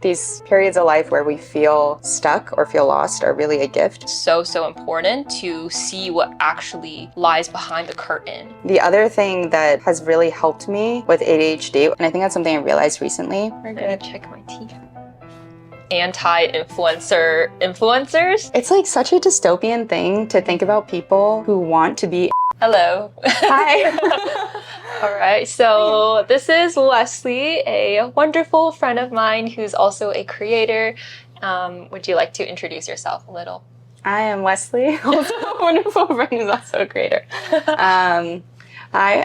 These periods of life where we feel stuck or feel lost are really a gift. So important to see what actually lies behind the curtain. The other thing that has really helped me with ADHD, and I think that's something I realized recently. I'm gonna check my teeth. Influencers. It's like such a dystopian thing to think about people who want to be. Hello. Hi. All right, so this is Leslie, a wonderful friend of mine who's also a creator. Would you like to introduce yourself a little? I am Leslie, also a wonderful friend who's also a creator. Hi,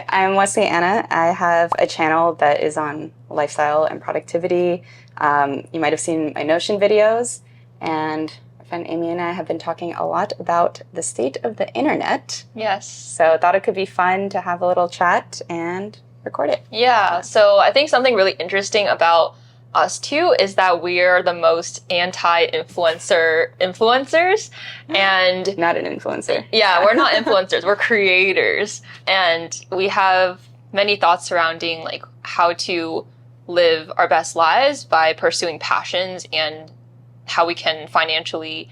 I'm Leslie Anna. I have a channel that is on lifestyle and productivity. You might have seen my Notion videos, and my friend Amy and I have been talking a lot about the state of the internet. Yes. So I thought it could be fun to have a little chat and record it. Yeah, so I think something really interesting about us too is that we're the most influencers and not an influencer. Yeah, we're not influencers, we're creators. And we have many thoughts surrounding like how to live our best lives by pursuing passions and how we can financially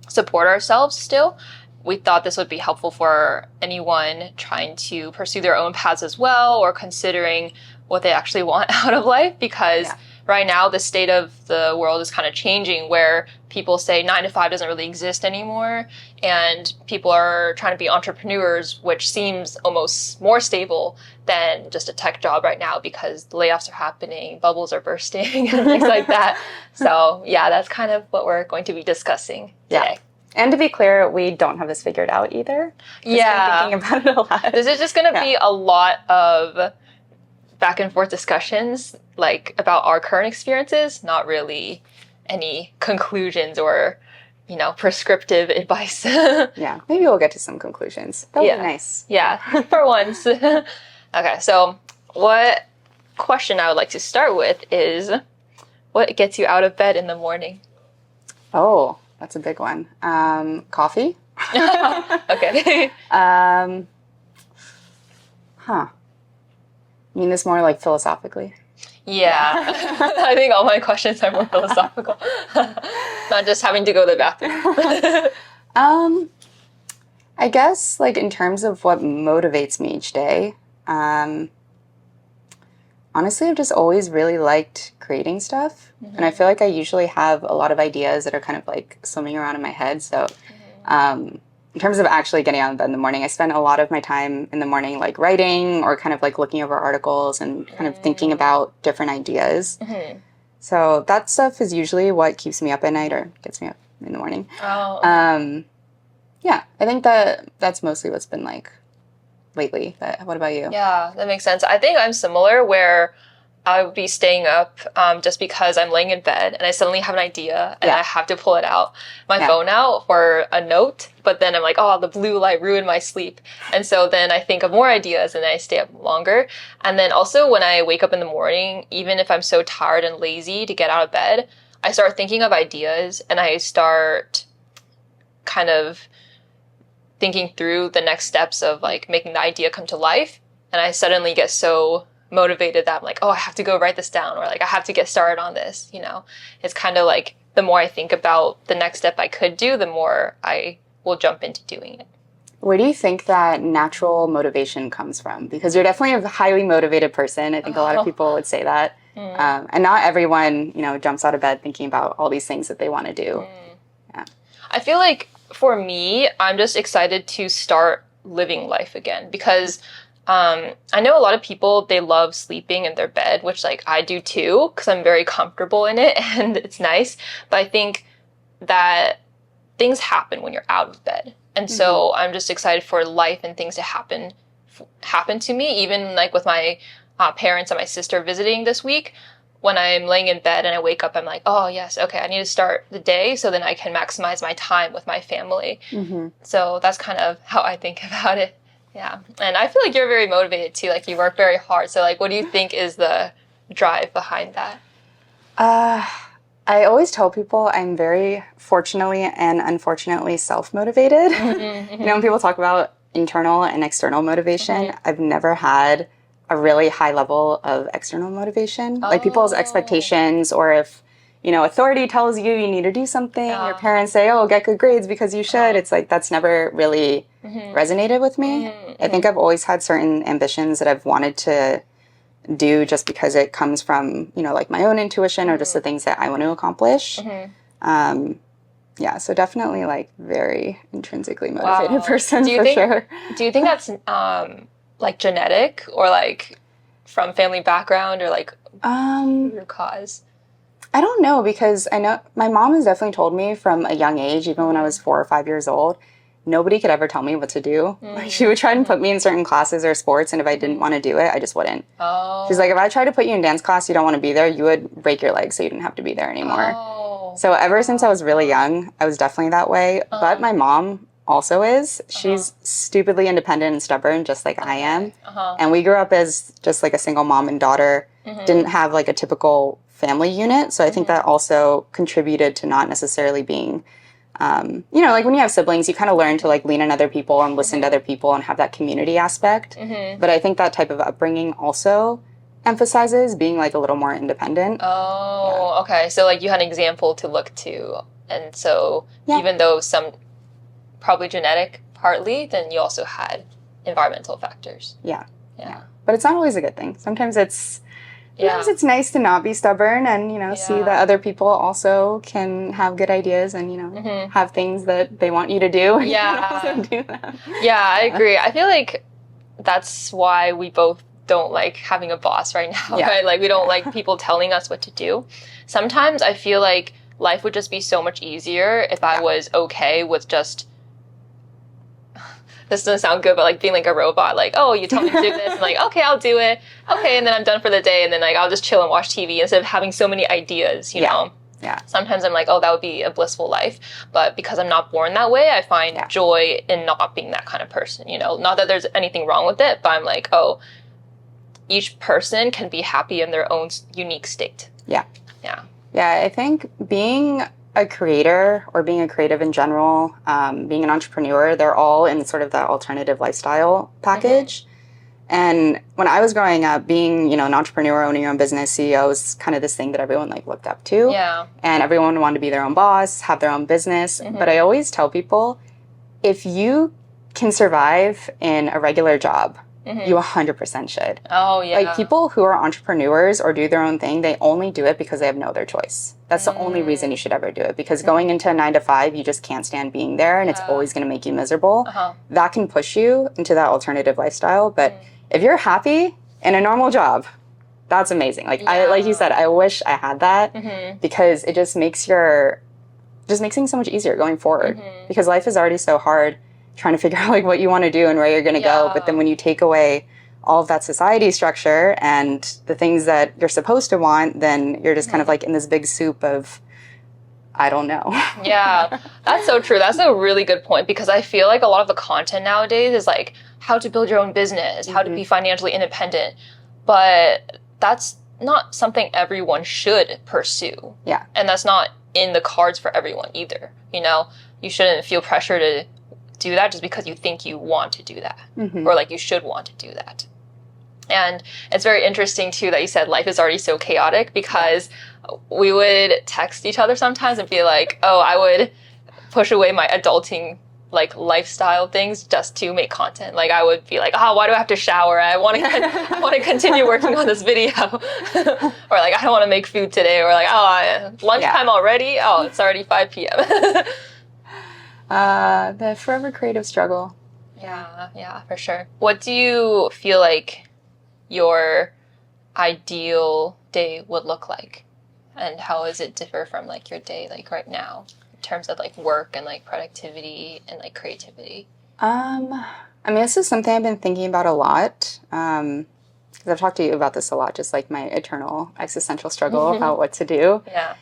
support ourselves still. We thought this would be helpful for anyone trying to pursue their own paths as well, or considering what they actually want out of life, because right now the state of the world is kind of changing, where people say 9 to 5 doesn't really exist anymore, and people are trying to be entrepreneurs, which seems almost more stable than just a tech job right now, because the layoffs are happening, bubbles are bursting, and things like that. So yeah, that's kind of what we're going to be discussing today. Yeah. And to be clear, we don't have this figured out either. Just been thinking about it a lot. This is just going to be a lot of back and forth discussions, like about our current experiences, not really any conclusions or, you know, prescriptive advice. Yeah, maybe we'll get to some conclusions. That would be nice. Yeah, for once. Okay, so what question I would like to start with is, what gets you out of bed in the morning? Oh, that's a big one. Coffee? Okay. You mean this more like philosophically? Yeah. I think all my questions are more philosophical. Not just having to go to the bathroom. I guess like in terms of what motivates me each day, honestly, I've just always really liked creating stuff. Mm-hmm. And I feel like I usually have a lot of ideas that are kind of like swimming around in my head. So in terms of actually getting out of bed in the morning, I spend a lot of my time in the morning like writing or kind of like looking over articles and kind of thinking about different ideas. Mm-hmm. So that stuff is usually what keeps me up at night or gets me up in the morning. Oh, okay. Yeah, I think that's mostly what's been like lately. But what about you? Yeah, that makes sense. I think I'm similar, where I would be staying up just because I'm laying in bed and I suddenly have an idea and I have to pull it out, my phone out for a note, but then I'm like, oh, the blue light ruined my sleep. And so then I think of more ideas and I stay up longer. And then also when I wake up in the morning, even if I'm so tired and lazy to get out of bed, I start thinking of ideas and I start kind of thinking through the next steps of like making the idea come to life. And I suddenly get so motivated that I'm like, oh, I have to go write this down, or like I have to get started on this, you know. It's kind of like the more I think about the next step I could do, the more I will jump into doing it. Where do you think that natural motivation comes from? Because you're definitely a highly motivated person. I think a lot of people would say that. And not everyone, you know, jumps out of bed thinking about all these things that they want to do. Yeah. I feel like for me, I'm just excited to start living life again, because I know a lot of people, they love sleeping in their bed, which like I do too, because I'm very comfortable in it and it's nice. But I think that things happen when you're out of bed. And so I'm just excited for life and things to happen to me, even like with my parents and my sister visiting this week. When I'm laying in bed and I wake up, I'm like, oh yes, okay, I need to start the day so then I can maximize my time with my family. So that's kind of how I think about it. Yeah. And I feel like you're very motivated too. Like you work very hard. So like, what do you think is the drive behind that? I always tell people I'm very fortunately and unfortunately self-motivated. You know, when people talk about internal and external motivation, I've never had a really high level of external motivation. Like people's expectations, or if, authority tells you need to do something. Yeah. Your parents say, oh, get good grades because you should. It's like, that's never really resonated with me. I think I've always had certain ambitions that I've wanted to do just because it comes from, like my own intuition or just the things that I want to accomplish. Yeah, so definitely like very intrinsically motivated person for sure. Do you think that's like genetic or like from family background or like root cause? I don't know, because I know my mom has definitely told me from a young age, even when I was 4 or 5 years old, nobody could ever tell me what to do. Like, she would try and put me in certain classes or sports, and if I didn't want to do it, I just wouldn't. She's like, if I tried to put you in dance class, you don't want to be there, you would break your leg, so you didn't have to be there anymore. So ever since I was really young, I was definitely that way. But my mom also is. She's stupidly independent and stubborn, just like I am. And we grew up as just like a single mom and daughter. Didn't have like a typical family unit. So I think that also contributed to not necessarily being, like when you have siblings, you kind of learn to like lean on other people and listen to other people and have that community aspect. But I think that type of upbringing also emphasizes being like a little more independent. Okay. So like you had an example to look to. And so even though some probably genetic partly, then you also had environmental factors. Yeah. But it's not always a good thing. Sometimes it's nice to not be stubborn and, see that other people also can have good ideas and, have things that they want you to do. And you can also do them. Yeah, I agree. I feel like that's why we both don't like having a boss right now, right? Like we don't like people telling us what to do. Sometimes I feel like life would just be so much easier if I was okay with just, this doesn't sound good, but like being like a robot, like, oh, you tell me to do this, and like, okay, I'll do it. Okay, and then I'm done for the day, and then like I'll just chill and watch TV instead of having so many ideas, you know? Yeah. Sometimes I'm like, oh, that would be a blissful life. But because I'm not born that way, I find joy in not being that kind of person, Not that there's anything wrong with it, but I'm like, oh, each person can be happy in their own unique state. Yeah, I think being a creator or being a creative in general, being an entrepreneur, they're all in sort of that alternative lifestyle package. And when I was growing up, being, an entrepreneur, owning your own business, CEO is kind of this thing that everyone like looked up to. Yeah. And everyone wanted to be their own boss, have their own business. But I always tell people, if you can survive in a regular job, you 100% should. Oh, yeah. Like people who are entrepreneurs or do their own thing, they only do it because they have no other choice. That's the only reason you should ever do it. Because going into a 9 to 5, you just can't stand being there and it's always going to make you miserable. That can push you into that alternative lifestyle. But if you're happy in a normal job, that's amazing. Like like you said, I wish I had that because it just makes things so much easier going forward. Because life is already so hard trying to figure out like what you want to do and where you're going to go. But then when you take away all of that society structure and the things that you're supposed to want, then you're just kind of like in this big soup of, I don't know. Yeah, that's so true. That's a really good point because I feel like a lot of the content nowadays is like how to build your own business, how to be financially independent. But that's not something everyone should pursue. Yeah. And that's not in the cards for everyone either. You shouldn't feel pressure to do that just because you think you want to do that or like you should want to do that. And it's very interesting too that you said life is already so chaotic because we would text each other sometimes and be like, oh, I would push away my adulting like lifestyle things just to make content. Like I would be like, oh, why do I have to shower? I want to continue working on this video. Or like, I don't want to make food today. Or like, oh, lunchtime already? Oh, it's already 5 p.m. The forever creative struggle. Yeah, for sure. What do you feel like your ideal day would look like? And how does it differ from like your day like right now in terms of like work and like productivity and like creativity? This is something I've been thinking about a lot. Because I've talked to you about this a lot, just like my eternal existential struggle about what to do. Yeah.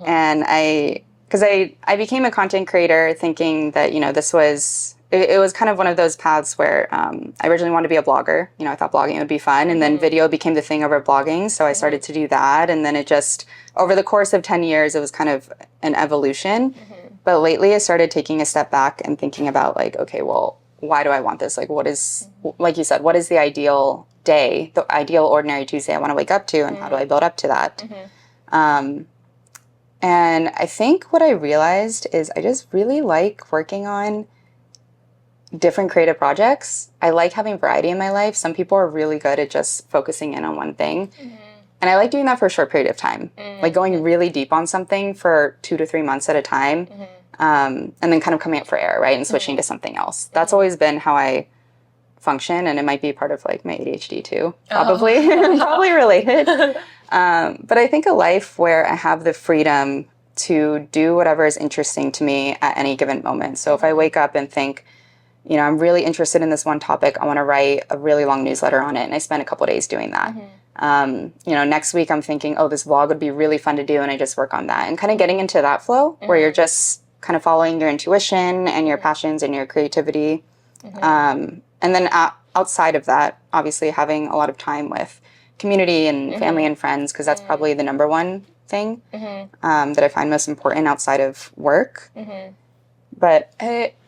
And because I became a content creator thinking that, this was, it was kind of one of those paths where I originally wanted to be a blogger. I thought blogging would be fun. And then video became the thing over blogging. So I started to do that. And then it just, over the course of 10 years, it was kind of an evolution. But lately I started taking a step back and thinking about like, okay, well, why do I want this? Like, what is, like you said, what is the ideal day, the ideal ordinary Tuesday I want to wake up to? And how do I build up to that? And I think what I realized is I just really like working on different creative projects. I like having variety in my life. Some people are really good at just focusing in on one thing. And I like doing that for a short period of time, like going really deep on something for 2 to 3 months at a time, and then kind of coming up for air, right? And switching to something else. That's always been how I function, and it might be part of like my ADHD too, probably, probably related. But I think a life where I have the freedom to do whatever is interesting to me at any given moment. So if I wake up and think, you know, I'm really interested in this one topic, I want to write a really long newsletter on it, and I spend a couple days doing that. You know, next week I'm thinking, oh, this vlog would be really fun to do, and I just work on that, and kind of getting into that flow where you're just kind of following your intuition and your passions and your creativity. And then outside of that, obviously having a lot of time with community and family and friends, because that's probably the number one thing that I find most important outside of work. But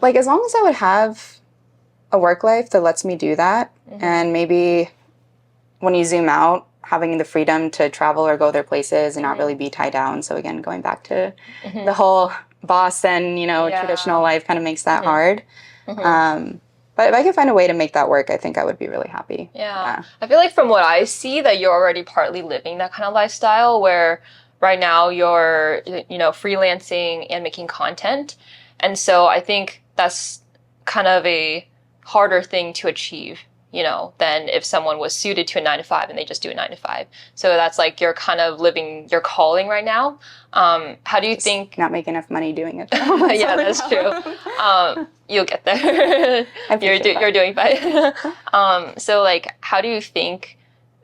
like, as long as I would have a work life that lets me do that, and maybe when you zoom out, having the freedom to travel or go other places and not really be tied down. So again, going back to the whole boss and, you know, traditional life kind of makes that hard. But if I could find a way to make that work, I think I would be really happy. Yeah. I feel like from what I see that you're already partly living that kind of lifestyle where right now you're, you know, freelancing and making content. And so I think that's kind of a harder thing to achieve, you know, than if someone was suited to a 9-to-5 and they just do a 9-to-5. So that's like you're kind of living your calling right now. How do you think? Not making enough money doing it. Yeah, that's true. You'll get there. You're doing fine. So like, how do you think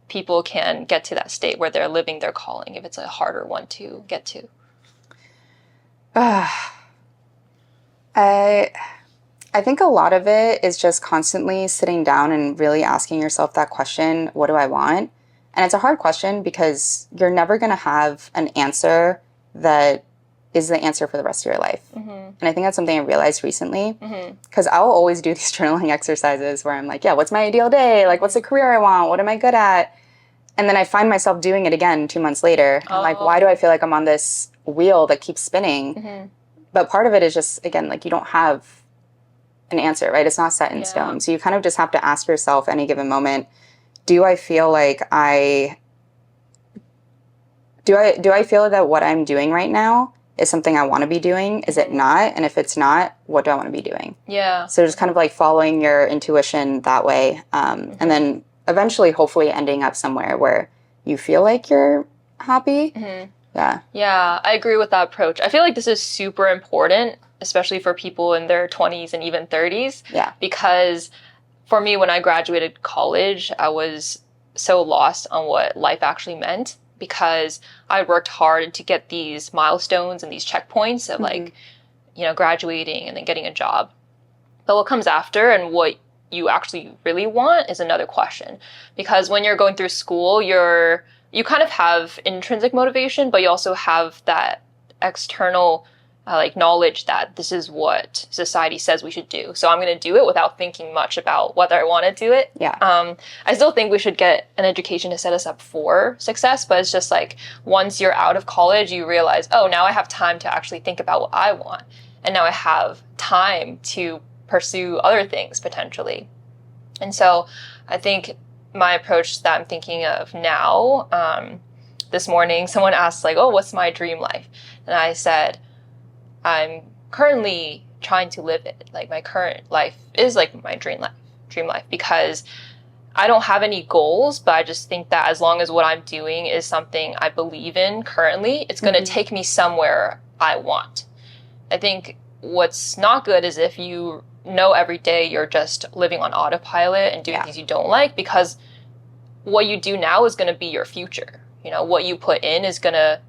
people can get to that state where they're living their calling if it's a harder one to get to? I think a lot of it is just constantly sitting down and really asking yourself that question, what do I want? And it's a hard question because you're never going to have an answer that is the answer for the rest of your life. And I think that's something I realized recently, because I'll always do these journaling exercises where I'm like, yeah, what's my ideal day? Like, what's the career I want? What am I good at? And then I find myself doing it again 2 months later. I'm like, why do I feel like I'm on this wheel that keeps spinning? But part of it is just, again, like, you don't have an answer, right? It's not set in stone. So you kind of just have to ask yourself any given moment, do I feel like do I feel that what I'm doing right now is something I want to be doing? Is it not? And if it's not, what do I want to be doing? Yeah. So just kind of like following your intuition that way. And then eventually, hopefully ending up somewhere where you feel like you're happy. Yeah. Yeah, I agree with that approach. I feel like this is super important, especially for people in their 20s and even 30s. Yeah. Because for me, when I graduated college, I was so lost on what life actually meant because I worked hard to get these milestones and these checkpoints of like, you know, graduating and then getting a job. But what comes after and what you actually really want is another question. Because when you're going through school, you kind of have intrinsic motivation, but you also have that external like knowledge that this is what society says we should do. So I'm going to do it without thinking much about whether I want to do it. Yeah. I still think we should get an education to set us up for success, but it's just like once you're out of college, you realize, oh, now I have time to actually think about what I want. And now I have time to pursue other things potentially. And so I think my approach that I'm thinking of now, this morning, someone asked like, oh, what's my dream life? And I said, I'm currently trying to live it. Like my current life is like my dream life because I don't have any goals, but I just think that as long as what I'm doing is something I believe in currently, it's going to take me somewhere I want. I think what's not good is if you know every day you're just living on autopilot and doing things you don't like, because what you do now is going to be your future. You know, what you put in is going to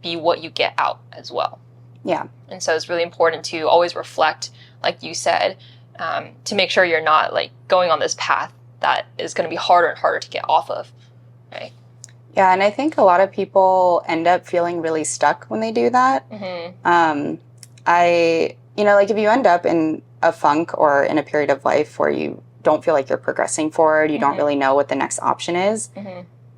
be what you get out as well. Yeah. And so it's really important to always reflect, like you said, to make sure you're not like going on this path that is going to be harder and harder to get off of, right? Yeah, and I think a lot of people end up feeling really stuck when they do that. Like if you end up in a funk or in a period of life where you don't feel like you're progressing forward, you don't really know what the next option is,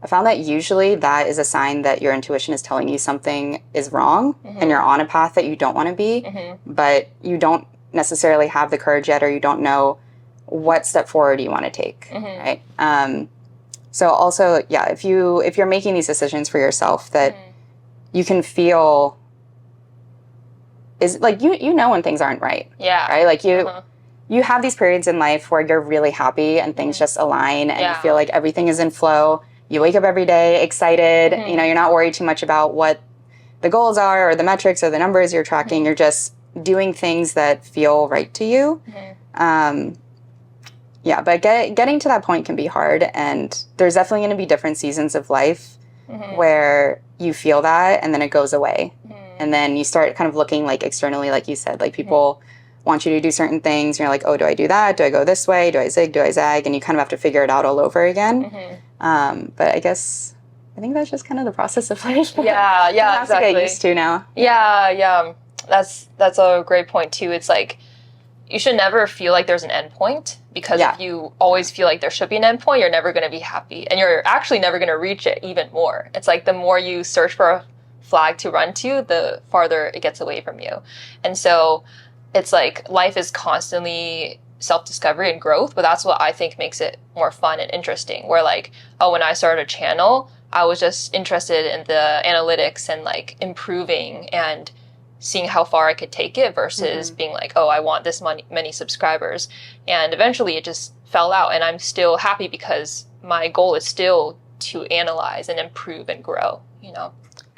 I found that usually that is a sign that your intuition is telling you something is wrong and you're on a path that you don't want to be, but you don't necessarily have the courage yet, or you don't know what step forward you want to take, right? So also, yeah, if you're making these decisions for yourself, that you can feel is like you know when things aren't right, right? Like you have these periods in life where you're really happy and things just align and you feel like everything is in flow. You wake up every day excited. You know, you're not worried too much about what the goals are or the metrics or the numbers you're tracking. You're just doing things that feel right to you. Yeah, but getting to that point can be hard, and there's definitely going to be different seasons of life where you feel that and then it goes away. And then you start kind of looking like externally, like you said, like people want you to do certain things. And you're like, oh, do I do that? Do I go this way? Do I zig? Do I zag? And you kind of have to figure it out all over again. But I think that's just kind of the process of life. Yeah, you have exactly. to get used to now. Yeah. That's a great point too. It's like you should never feel like there's an end point, because if you always feel like there should be an end point, you're never going to be happy, and you're actually never going to reach it even more. It's like the more you search for a flag to run to, the farther it gets away from you. And so it's like life is constantly self-discovery and growth, but that's what I think makes it more fun and interesting. Where like, oh, when I started a channel, I was just interested in the analytics and like improving and seeing how far I could take it versus being like, oh, I want this many subscribers. And eventually it just fell out, and I'm still happy because my goal is still to analyze and improve and grow, you know?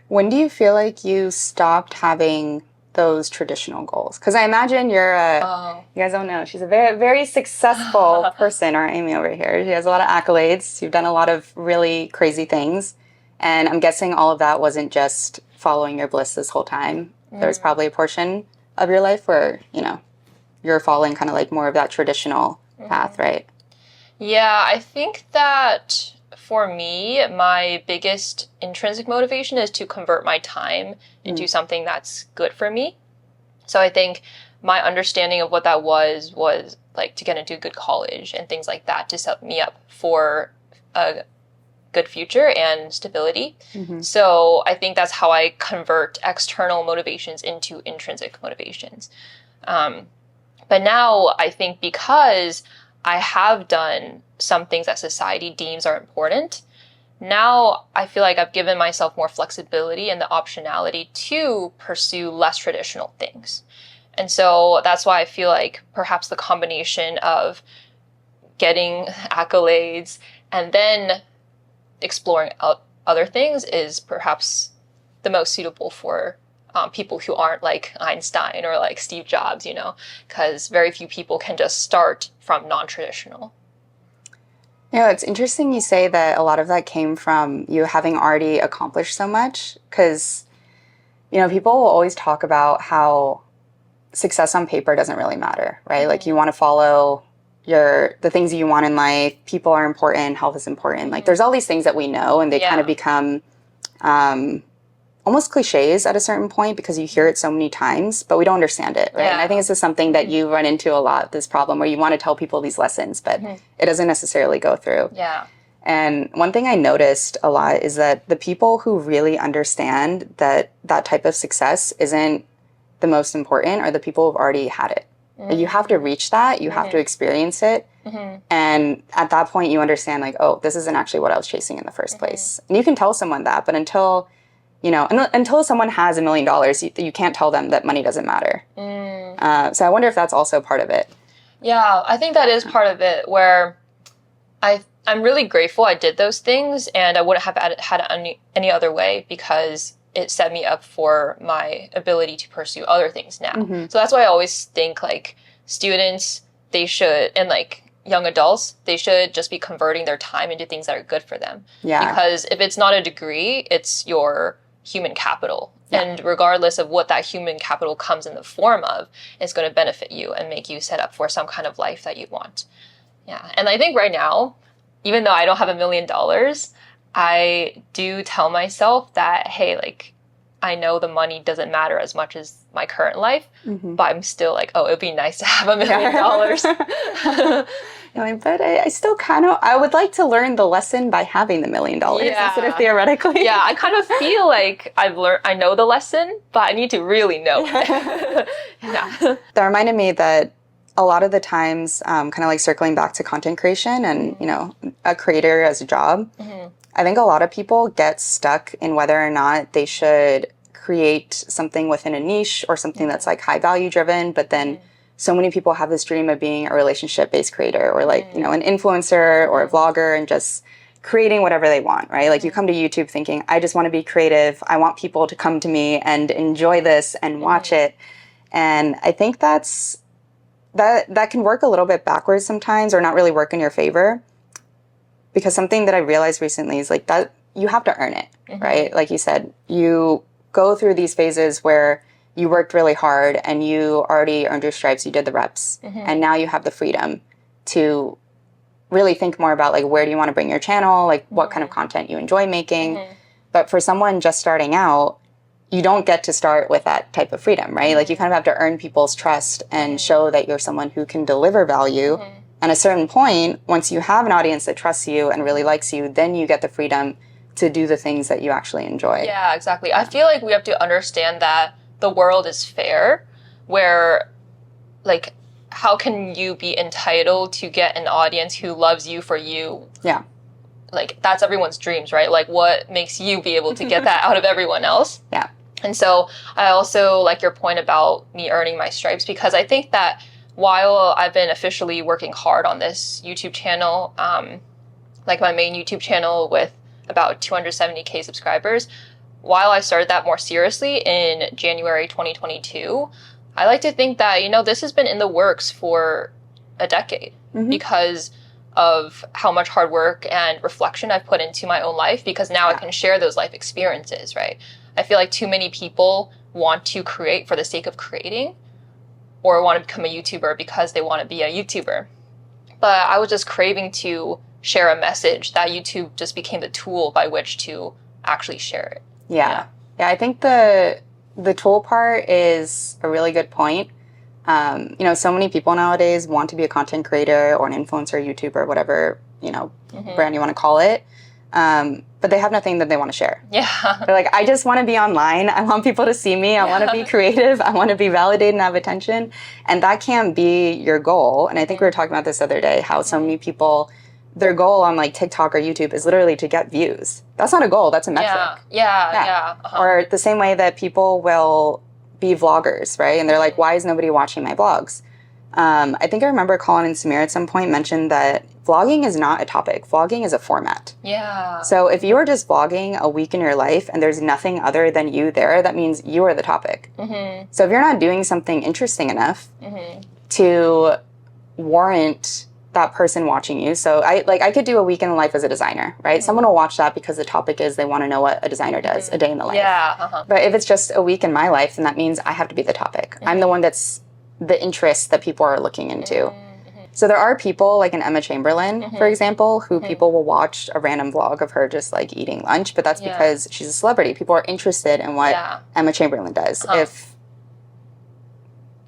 When do you feel like you stopped having those traditional goals? Because I imagine you're you guys don't know, she's a very, very successful person, our Amy over here. She has a lot of accolades. You've done a lot of really crazy things. And I'm guessing all of that wasn't just following your bliss this whole time. There was probably a portion of your life where, you know, you're following kind of like more of that traditional path, right? Yeah, I think that for me, my biggest intrinsic motivation is to convert my time into something that's good for me. So I think my understanding of what that was like to get into a good college and things like that to set me up for a good future and stability. So I think that's how I convert external motivations into intrinsic motivations. But now I think because I have done some things that society deems are important, now I feel like I've given myself more flexibility and the optionality to pursue less traditional things. And so that's why I feel like perhaps the combination of getting accolades and then exploring other things is perhaps the most suitable for people who aren't like Einstein or like Steve Jobs, you know, because very few people can just start from non-traditional. Yeah, it's interesting you say that a lot of that came from you having already accomplished so much, because, you know, people will always talk about how success on paper doesn't really matter, right? Like you want to follow the things you want in life. People are important. Health is important. Like there's all these things that we know, and they kind of become almost cliches at a certain point because you hear it so many times, but we don't understand it, right? And I think this is something that you run into a lot, this problem where you want to tell people these lessons, but it doesn't necessarily go through. And one thing I noticed a lot is that the people who really understand that that type of success isn't the most important are the people who've already had it. You have to reach that. You have to experience it. And at that point, you understand, like, oh, this isn't actually what I was chasing in the first place. And you can tell someone that, but until someone has $1 million, you can't tell them that money doesn't matter. So I wonder if that's also part of it. Yeah, I think that is part of it, where I'm really grateful I did those things, and I wouldn't have had it any other way, because it set me up for my ability to pursue other things now. So that's why I always think like students, they should, and like young adults, they should just be converting their time into things that are good for them. Because if it's not a degree, it's your human capital. And regardless of what that human capital comes in the form of, it's going to benefit you and make you set up for some kind of life that you want. Yeah. And I think right now, even though I don't have $1 million, I do tell myself that, hey, like, I know the money doesn't matter as much as my current life, but I'm still like, oh, it'd be nice to have $1 million. But I still kind of, I would like to learn the lesson by having the $1 million instead of theoretically. Yeah, I kind of feel like I know the lesson, but I need to really know it. Yeah. That reminded me that a lot of the times, kind of like circling back to content creation and, a creator as a job, I think a lot of people get stuck in whether or not they should create something within a niche or something that's like high value driven, but then so many people have this dream of being a relationship based creator or like, an influencer or a vlogger and just creating whatever they want, right? Like you come to YouTube thinking, I just want to be creative. I want people to come to me and enjoy this and watch it. And I think that can work a little bit backwards sometimes or not really work in your favor. Because something that I realized recently is like that you have to earn it, right? Like you said, you go through these phases where you worked really hard and you already earned your stripes, you did the reps, and now you have the freedom to really think more about like where do you want to bring your channel, like what kind of content you enjoy making. But for someone just starting out, you don't get to start with that type of freedom, right? Like you kind of have to earn people's trust and show that you're someone who can deliver value. And at a certain point, once you have an audience that trusts you and really likes you, then you get the freedom to do the things that you actually enjoy. Yeah, exactly. I feel like we have to understand that the world is fair, where, like, how can you be entitled to get an audience who loves you for you? Yeah. Like, that's everyone's dreams, right? Like, what makes you be able to get that out of everyone else? Yeah. And so I also like your point about me earning my stripes, because I think that while I've been officially working hard on this YouTube channel, like my main YouTube channel with about 270K subscribers, while I started that more seriously in January 2022, I like to think that, this has been in the works for a decade because of how much hard work and reflection I've put into my own life, because now I can share those life experiences, right? I feel like too many people want to create for the sake of creating, or want to become a YouTuber because they want to be a YouTuber. But I was just craving to share a message that YouTube just became the tool by which to actually share it. Yeah, I think the tool part is a really good point. So many people nowadays want to be a content creator or an influencer, YouTuber, whatever, brand you want to call it. But they have nothing that they want to share. Yeah. They're like, I just want to be online. I want people to see me. I want to be creative. I want to be validated and have attention. And that can't be your goal. And I think we were talking about this the other day, how so many people, their goal on like TikTok or YouTube is literally to get views. That's not a goal. That's a metric. Yeah. Or the same way that people will be vloggers, right? And they're like, why is nobody watching my vlogs? I think I remember Colin and Samir at some point mentioned that vlogging is not a topic. Vlogging is a format. Yeah. So if you are just vlogging a week in your life and there's nothing other than you there, that means you are the topic. So if you're not doing something interesting enough to warrant that person watching you. So I could do a week in the life as a designer, right? Someone will watch that because the topic is they want to know what a designer does, a day in the life. Yeah. But if it's just a week in my life, then that means I have to be the topic. I'm the one that's the interest that people are looking into. So there are people like an Emma Chamberlain, for example, who people will watch a random vlog of her just like eating lunch, but that's because she's a celebrity. People are interested in what Emma Chamberlain does. If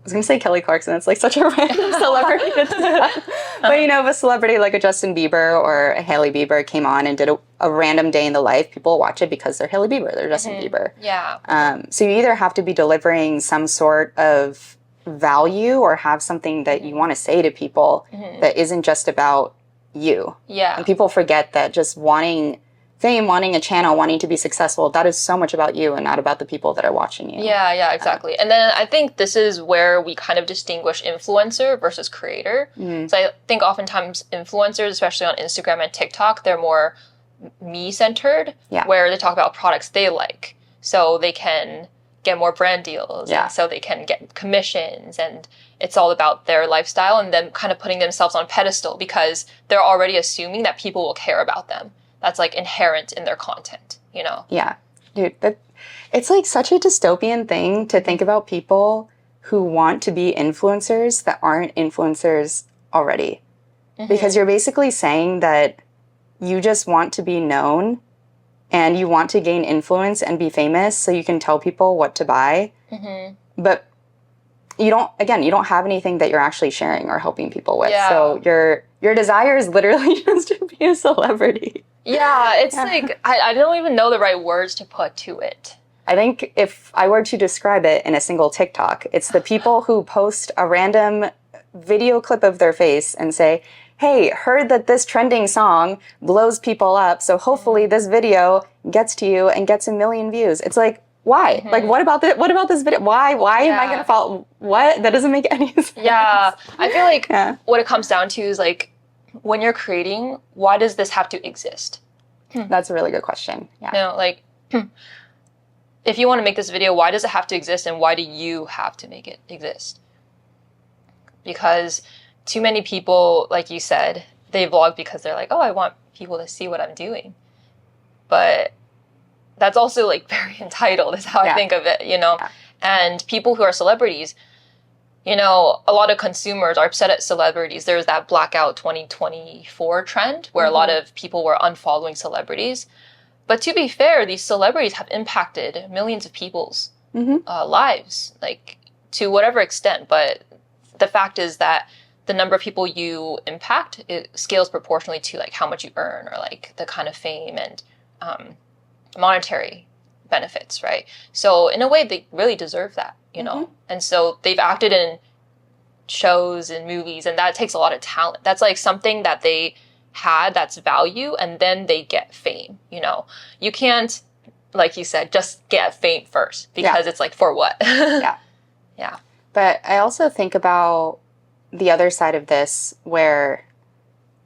I was going to say Kelly Clarkson, that's like such a random celebrity. But if a celebrity like a Justin Bieber or a Hailey Bieber came on and did a random day in the life, people watch it because they're Hailey Bieber, they're Justin Bieber. Yeah. So you either have to be delivering some sort of value or have something that you want to say to people that isn't just about you. Yeah. And people forget that just wanting fame, wanting a channel, wanting to be successful, that is so much about you and not about the people that are watching you. Yeah, exactly. And then I think this is where we kind of distinguish influencer versus creator. So I think oftentimes influencers, especially on Instagram and TikTok, they're more me-centered, where they talk about products they like. So they can get more brand deals. Yeah. And so they can get commissions, and it's all about their lifestyle and them kind of putting themselves on pedestal because they're already assuming that people will care about them. That's like inherent in their content, Yeah. Dude, it's like such a dystopian thing to think about people who want to be influencers that aren't influencers already. Because you're basically saying that you just want to be known and you want to gain influence and be famous so you can tell people what to buy. But you don't have anything that you're actually sharing or helping people with. Yeah. So you're your desire is literally just to be a celebrity. Yeah, it's like, I don't even know the right words to put to it. I think if I were to describe it in a single TikTok, it's the people who post a random video clip of their face and say, hey, heard that this trending song blows people up, so hopefully this video gets to you and gets 1 million views. It's like, why? Like, what about this video? Why am I gonna follow? What? That doesn't make any sense. Yeah, I feel like what it comes down to is like, when you're creating, why does this have to exist? That's a really good question. Yeah. You know, like, if you want to make this video, why does it have to exist, and why do you have to make it exist? Because too many people, like you said, they vlog because they're like, oh, I want people to see what I'm doing. But that's also like very entitled is how I think of it, you know? Yeah. And people who are celebrities, you know, a lot of consumers are upset at celebrities. There's that blackout 2024 trend where a lot of people were unfollowing celebrities. But to be fair, these celebrities have impacted millions of people's lives, like to whatever extent. But the fact is that the number of people you impact, it scales proportionally to like how much you earn or like the kind of fame and monetary benefits, right? So in a way, they really deserve that, you know? And so they've acted in shows and movies, and that takes a lot of talent. That's like something that they had that's value, and then they get fame, you know? You can't, like you said, just get fame first because it's like, for what? Yeah. But I also think about the other side of this where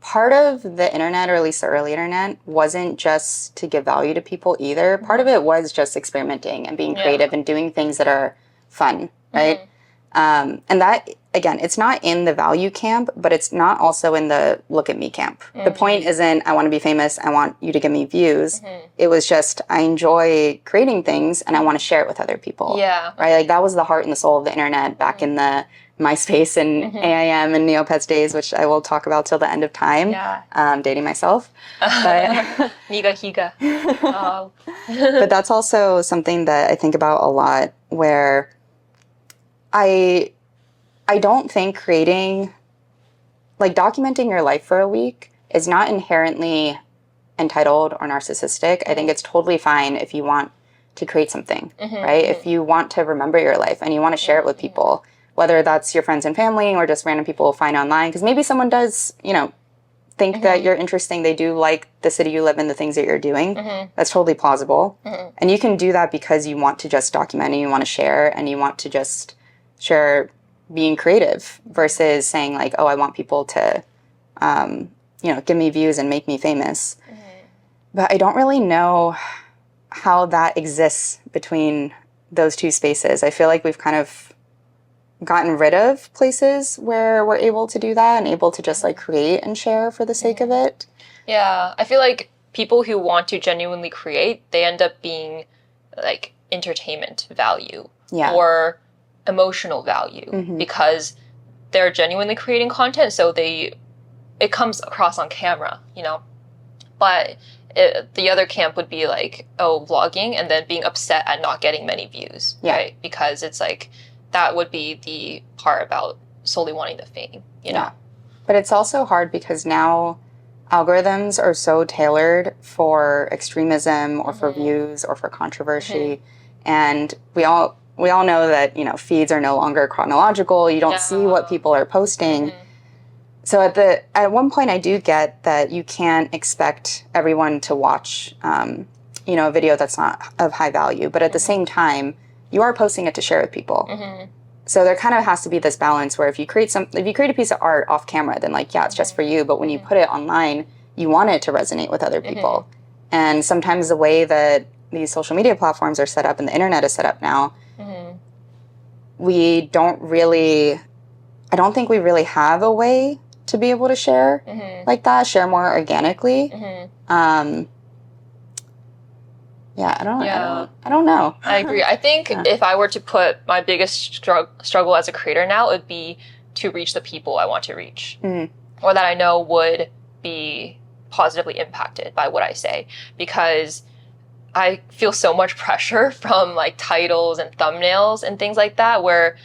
part of the internet, or at least the early internet, wasn't just to give value to people either. Part of it was just experimenting and being creative and doing things that are fun, right? And that, again, it's not in the value camp, but it's not also in the look at me camp. The point isn't, I want to be famous, I want you to give me views. It was just, I enjoy creating things and I want to share it with other people. Yeah. Right? Like that was the heart and the soul of the internet back in the MySpace and AIM and Neopets days, which I will talk about till the end of time. Yeah. Dating myself. But Niga higa. Oh. But that's also something that I think about a lot, where I don't think creating, like documenting your life for a week is not inherently entitled or narcissistic. I think it's totally fine if you want to create something, right? If you want to remember your life and you want to share it with people, whether that's your friends and family or just random people find online, because maybe someone does, you know, think that you're interesting. They do like the city you live in, the things that you're doing. That's totally plausible. And you can do that because you want to just document and you want to share and you want to just share being creative versus saying like, oh, I want people to, you know, give me views and make me famous. But I don't really know how that exists between those two spaces. I feel like we've kind of gotten rid of places where we're able to do that and able to just like create and share for the sake of it. Yeah, I feel like people who want to genuinely create, they end up being like entertainment value or emotional value because they're genuinely creating content, so it comes across on camera, you know. But the other camp would be like, oh, vlogging and then being upset at not getting many views, right? Because it's like, that would be the part about solely wanting the fame, you know? But it's also hard because now algorithms are so tailored for extremism or for views or for controversy. And we all know that, you know, feeds are no longer chronological. You don't see what people are posting. So at one point I do get that you can't expect everyone to watch, you know, a video that's not of high value. But at the same time, you are posting it to share with people. So there kind of has to be this balance where if you create a piece of art off camera, then like, yeah, it's just for you. But when you put it online, you want it to resonate with other people. And sometimes the way that these social media platforms are set up and the internet is set up now, I don't think we really have a way to be able to share like that, share more organically. I don't know. I agree. I think if I were to put my biggest struggle as a creator now, it would be to reach the people I want to reach, or that I know would be positively impacted by what I say, because I feel so much pressure from like titles and thumbnails and things like that, where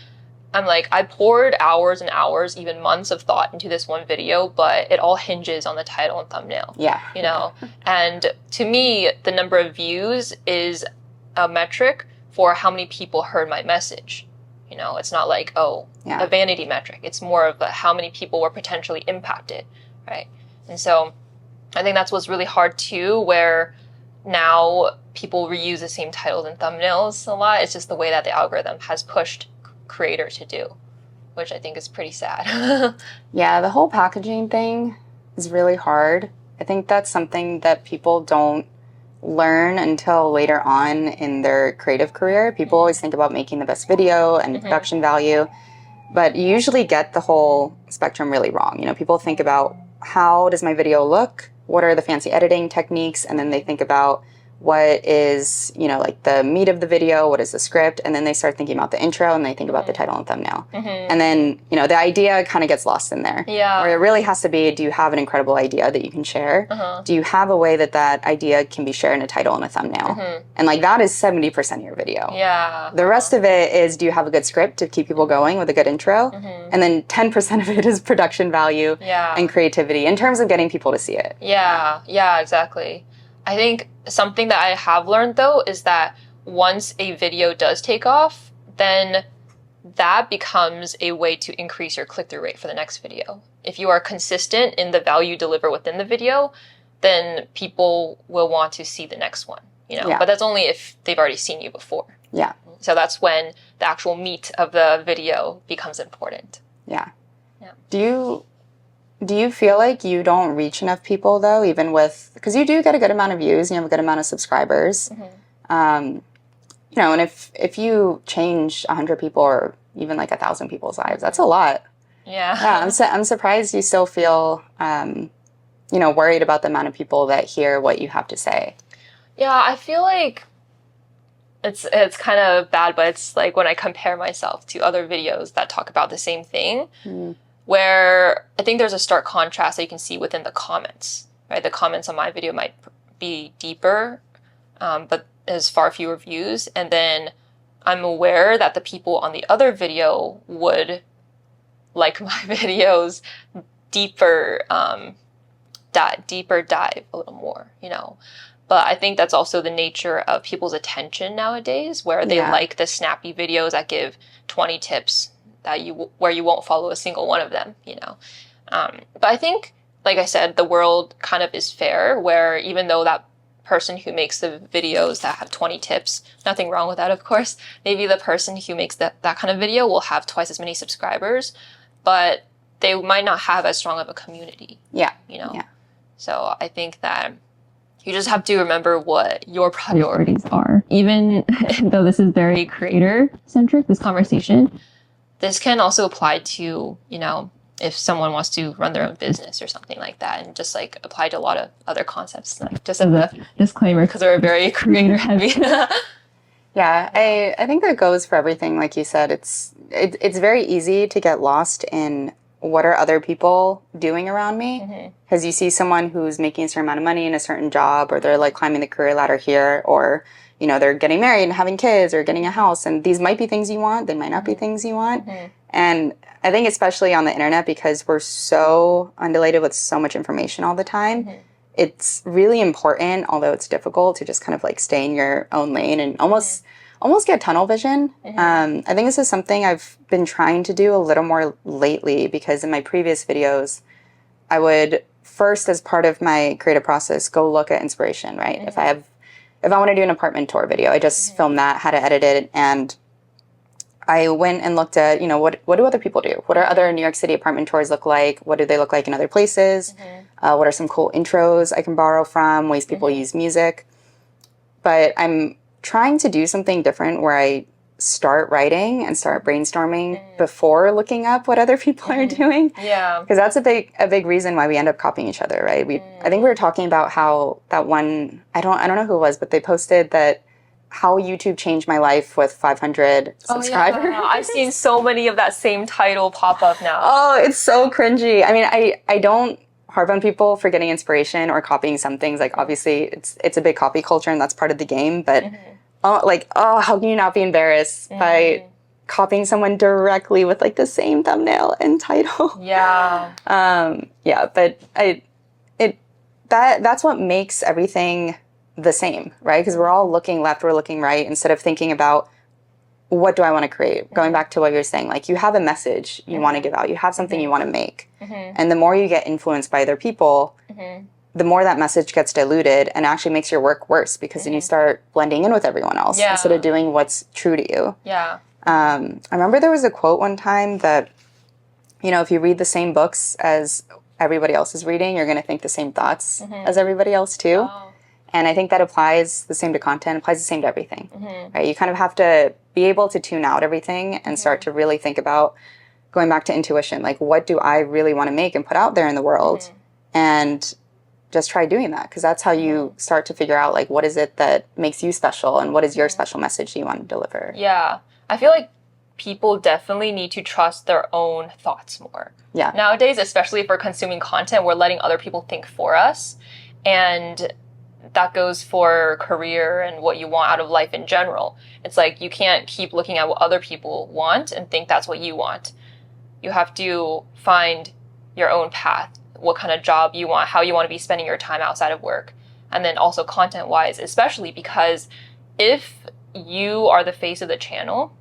I'm like, I poured hours and hours, even months of thought into this one video, but it all hinges on the title and thumbnail. Yeah. You know? And to me, the number of views is a metric for how many people heard my message. You know, it's not like, a vanity metric. It's more of how many people were potentially impacted, right? And so I think that's what's really hard too, where now people reuse the same titles and thumbnails a lot. It's just the way that the algorithm has pushed creators to do, which I think is pretty sad. Yeah, the whole packaging thing is really hard. I think that's something that people don't learn until later on in their creative career. People always think about making the best video and production value, but you usually get the whole spectrum really wrong. You know, people think about how does my video look? What are the fancy editing techniques? And then they think about what is, you know, like the meat of the video, what is the script, and then they start thinking about the intro and they think about the title and thumbnail. And then, you know, the idea kind of gets lost in there. Yeah. Where it really has to be, do you have an incredible idea that you can share? Do you have a way that that idea can be shared in a title and a thumbnail? And like that is 70% of your video. Yeah. The rest of it is, do you have a good script to keep people going with a good intro? And then 10% of it is production value and creativity in terms of getting people to see it. Yeah, exactly. I think something that I have learned, though, is that once a video does take off, then that becomes a way to increase your click-through rate for the next video. If you are consistent in the value you deliver within the video, then people will want to see the next one, you know? But that's only if they've already seen you before. Yeah. So that's when the actual meat of the video becomes important. Yeah. Do you feel like you don't reach enough people, though, even with, because you do get a good amount of views and you have a good amount of subscribers. You know, and if you change 100 people or even like 1,000 people's lives, that's a lot. Yeah, I'm surprised you still feel, you know, worried about the amount of people that hear what you have to say. Yeah, I feel like it's kind of bad, but it's like when I compare myself to other videos that talk about the same thing. Where I think there's a stark contrast that you can see within the comments, right? The comments on my video might be deeper, but there's far fewer views. And then I'm aware that the people on the other video would like my videos deeper dive a little more, you know? But I think that's also the nature of people's attention nowadays, where they like the snappy videos that give 20 tips where you won't follow a single one of them, you know. But I think, like I said, the world kind of is fair, where even though that person who makes the videos that have 20 tips, nothing wrong with that, of course, maybe the person who makes that kind of video will have twice as many subscribers, but they might not have as strong of a community. Yeah. You know? So I think that you just have to remember what your priorities are. Even though this is very creator-centric, this conversation, this can also apply to, you know, if someone wants to run their own business or something like that, and just like apply to a lot of other concepts, like just as a disclaimer, because we're very creator heavy. Yeah, I think that goes for everything. Like you said, it's very easy to get lost in what are other people doing around me, because you see someone who's making a certain amount of money in a certain job, or they're like climbing the career ladder here, or you know, they're getting married and having kids or getting a house, and these might be things you want, they might not be things you want. And I think especially on the internet, because we're so undulated with so much information all the time, it's really important, although it's difficult, to just kind of like stay in your own lane and almost get tunnel vision. I think this is something I've been trying to do a little more lately, because in my previous videos, I would first, as part of my creative process, go look at inspiration, right? If I want to do an apartment tour video, I just filmed that, how to edit it, and I went and looked at, you know, what do other people do? What are other New York City apartment tours look like? What do they look like in other places? What are some cool intros I can borrow from, ways people use music? But I'm trying to do something different, where I start writing and start brainstorming before looking up what other people are doing. Yeah. Because that's a big reason why we end up copying each other, right? I think we were talking about how that one, I don't know who it was, but they posted that how YouTube changed my life with 500 subscribers. Yeah. I've seen so many of that same title pop up now. Oh, it's so cringy. I mean, I don't harp on people for getting inspiration or copying some things. Like, obviously, it's a big copy culture, and that's part of the game, but how can you not be embarrassed by copying someone directly with like the same thumbnail and title. Yeah. But that's what makes everything the same, right? Because we're all looking left, we're looking right, instead of thinking about what do I want to create? Going back to what you're saying, like you have a message you want to give out, you have something you want to make. And the more you get influenced by other people, the more that message gets diluted and actually makes your work worse, because then you start blending in with everyone else instead of doing what's true to you. Yeah. I remember there was a quote one time that, you know, if you read the same books as everybody else is reading, you're going to think the same thoughts as everybody else too. Oh. And I think that applies the same to content, applies the same to everything, right? You kind of have to be able to tune out everything and start to really think about, going back to intuition, like what do I really want to make and put out there in the world? And just try doing that, because that's how you start to figure out like what is it that makes you special and what is your special message you want to deliver. Yeah. I feel like people definitely need to trust their own thoughts more. Yeah. Nowadays, especially if we're consuming content, we're letting other people think for us. And that goes for career and what you want out of life in general. It's like you can't keep looking at what other people want and think that's what you want. You have to find your own path, what kind of job you want, how you want to be spending your time outside of work. And then also content-wise, especially because if you are the face of the channel,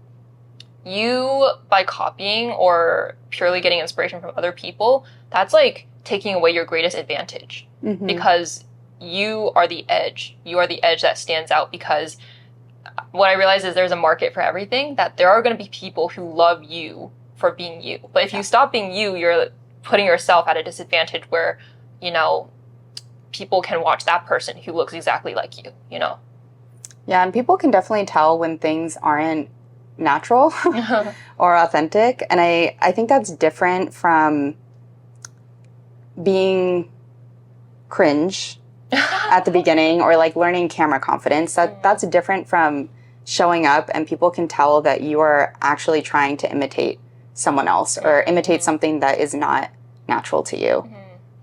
you, by copying or purely getting inspiration from other people, that's like taking away your greatest advantage. Because you are the edge. You are the edge that stands out, because what I realize is there's a market for everything, that there are going to be people who love you for being you. But if you stop being you, you're putting yourself at a disadvantage where, you know, people can watch that person who looks exactly like you, you know? Yeah, and people can definitely tell when things aren't natural or authentic. And I think that's different from being cringe at the beginning, or like learning camera confidence. That's different from showing up and people can tell that you are actually trying to imitate someone else or imitate something that is not natural to you.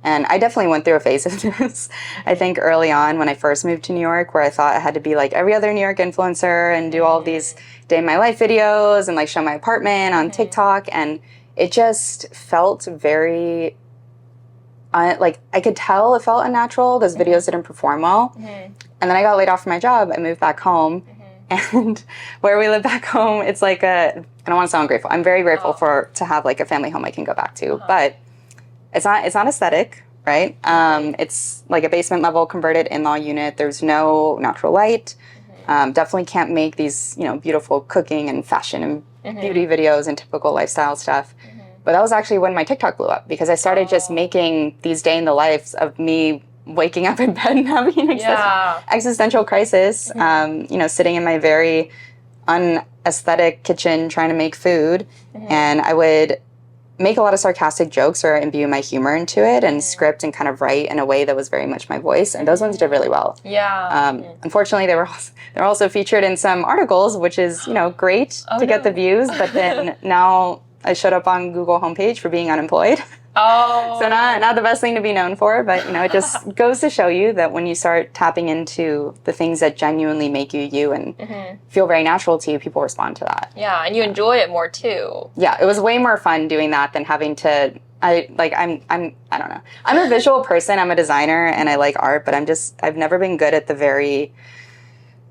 And I definitely went through a phase of this. I think early on when I first moved to New York, where I thought I had to be like every other New York influencer and do all of these day in my life videos and like show my apartment on TikTok. And it just felt very, like I could tell it felt unnatural. Those videos didn't perform well. And then I got laid off from my job. I moved back home. And where we live back home, it's like I don't want to sound grateful. I'm very grateful to have like a family home I can go back to. But it's not aesthetic, right? It's like a basement level converted in-law unit. There's no natural light. Definitely can't make these, you know, beautiful cooking and fashion and beauty videos and typical lifestyle stuff. But that was actually when my TikTok blew up, because I started just making these day in the lives of me waking up in bed and having an existential crisis, you know, sitting in my very unaesthetic kitchen trying to make food. And I would make a lot of sarcastic jokes or imbue my humor into it and script and kind of write in a way that was very much my voice. And those ones did really well. Unfortunately, they're also featured in some articles, which is, you know, great to get the views. But then now I showed up on Google homepage for being unemployed. So not the best thing to be known for, but, you know, it just goes to show you that when you start tapping into the things that genuinely make you you and feel very natural to you, people respond to that. Yeah, and you enjoy it more too. Yeah, it was way more fun doing that than having to, I don't know. I'm a visual person, I'm a designer, and I like art, but I've never been good at the very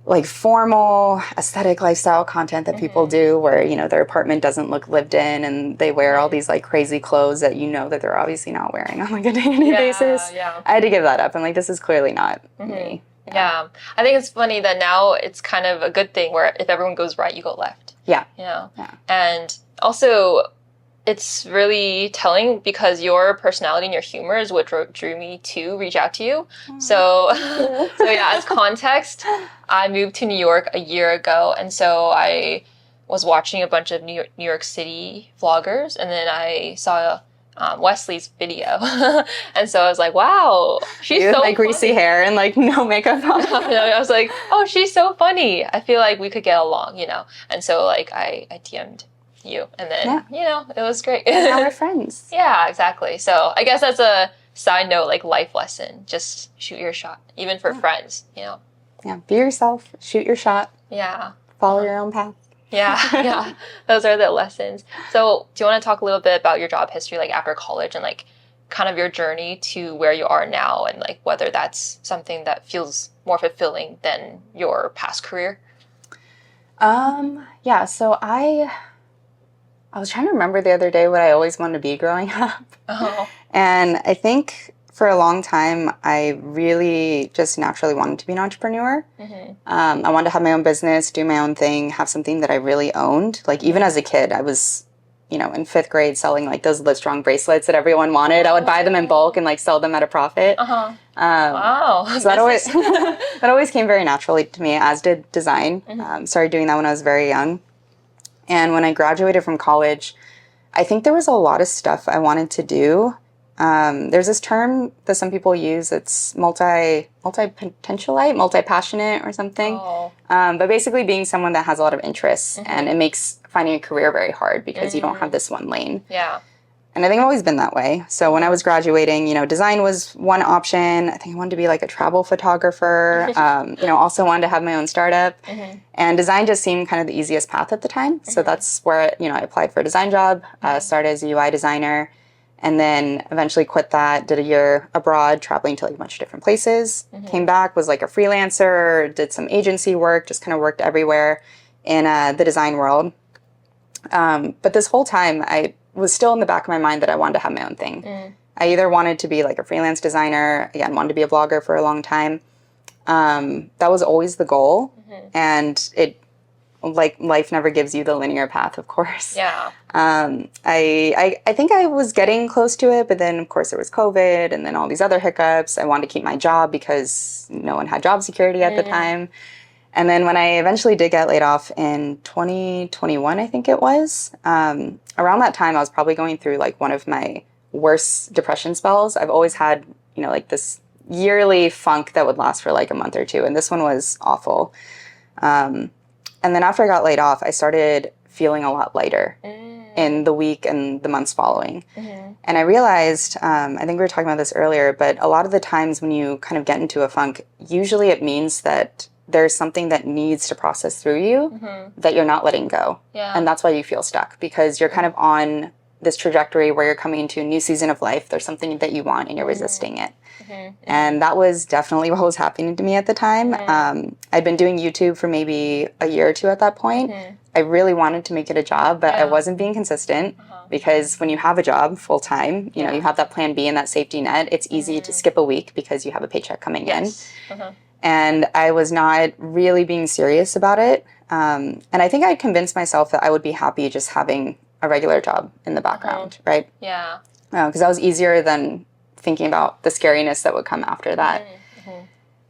like formal aesthetic lifestyle content that people do, where, you know, their apartment doesn't look lived in and they wear all these like crazy clothes that you know that they're obviously not wearing on like a day-to-day basis. I had to give that up. I'm like, this is clearly not me. Yeah. I think it's funny that now it's kind of a good thing where if everyone goes right, you go left. Yeah. You know? And also it's really telling, because your personality and your humor is what drew me to reach out to you. So yeah, as context, I moved to New York a year ago, and so I was watching a bunch of New York City vloggers, and then I saw Wesley's video, and so I was like, "Wow, she's so like funny." Greasy hair and like no makeup on. I was like, "Oh, she's so funny. I feel like we could get along," you know. And so like I DM'd you, and then you know, it was great. Now we're friends. Yeah, exactly. So I guess that's a side note, like life lesson. Just shoot your shot, even for friends, you know. Yeah, be yourself, shoot your shot. Yeah. Follow your own path. Yeah. Those are the lessons. So do you want to talk a little bit about your job history, like after college, and like kind of your journey to where you are now, and like whether that's something that feels more fulfilling than your past career? Yeah, so I was trying to remember the other day what I always wanted to be growing up. Oh. And I think for a long time, I really just naturally wanted to be an entrepreneur. I wanted to have my own business, do my own thing, have something that I really owned. Like even as a kid, I was, in fifth grade selling like those Livestrong bracelets that everyone wanted. I would buy them in bulk and like sell them at a profit. Wow. So that always that always came very naturally to me, as did design. Started doing that when I was very young. And when I graduated from college, I think there was a lot of stuff I wanted to do. There's this term that some people use. It's multi-potentialite, multi-passionate or something. But basically being someone that has a lot of interests, and it makes finding a career very hard because you don't have this one lane. Yeah. And I think I've always been that way. So when I was graduating, design was one option. I think I wanted to be like a travel photographer. Also wanted to have my own startup. And design just seemed kind of the easiest path at the time. So that's where, I applied for a design job, started as a UI designer, and then eventually quit that, did a year abroad, traveling to like a bunch of different places. Came back, was like a freelancer, did some agency work, just kind of worked everywhere in the design world. But this whole time, I was still in the back of my mind that I wanted to have my own thing. I either wanted to be like a freelance designer, again, wanted to be a blogger for a long time. That was always the goal. And it, like, life never gives you the linear path, of course. Yeah. I think I was getting close to it, but then of course there was COVID and then all these other hiccups. I wanted to keep my job because no one had job security at the time. And then when I eventually did get laid off in 2021, I think it was, around that time I was probably going through like one of my worst depression spells. I've always had, like this yearly funk that would last for like a month or two. And this one was awful. And then after I got laid off, I started feeling a lot lighter in the week and the months following. And I realized, I think we were talking about this earlier, but a lot of the times when you kind of get into a funk, usually it means that there's something that needs to process through you that you're not letting go. And that's why you feel stuck, because you're kind of on this trajectory where you're coming into a new season of life. There's something that you want and you're resisting it. And that was definitely what was happening to me at the time. I'd been doing YouTube for maybe a year or two at that point. I really wanted to make it a job, but I wasn't being consistent because when you have a job full time, you have that plan B and that safety net. It's easy to skip a week because you have a paycheck coming in. And I was not really being serious about it. And I think I convinced myself that I would be happy just having a regular job in the background, right? Yeah. Because that was easier than thinking about the scariness that would come after that.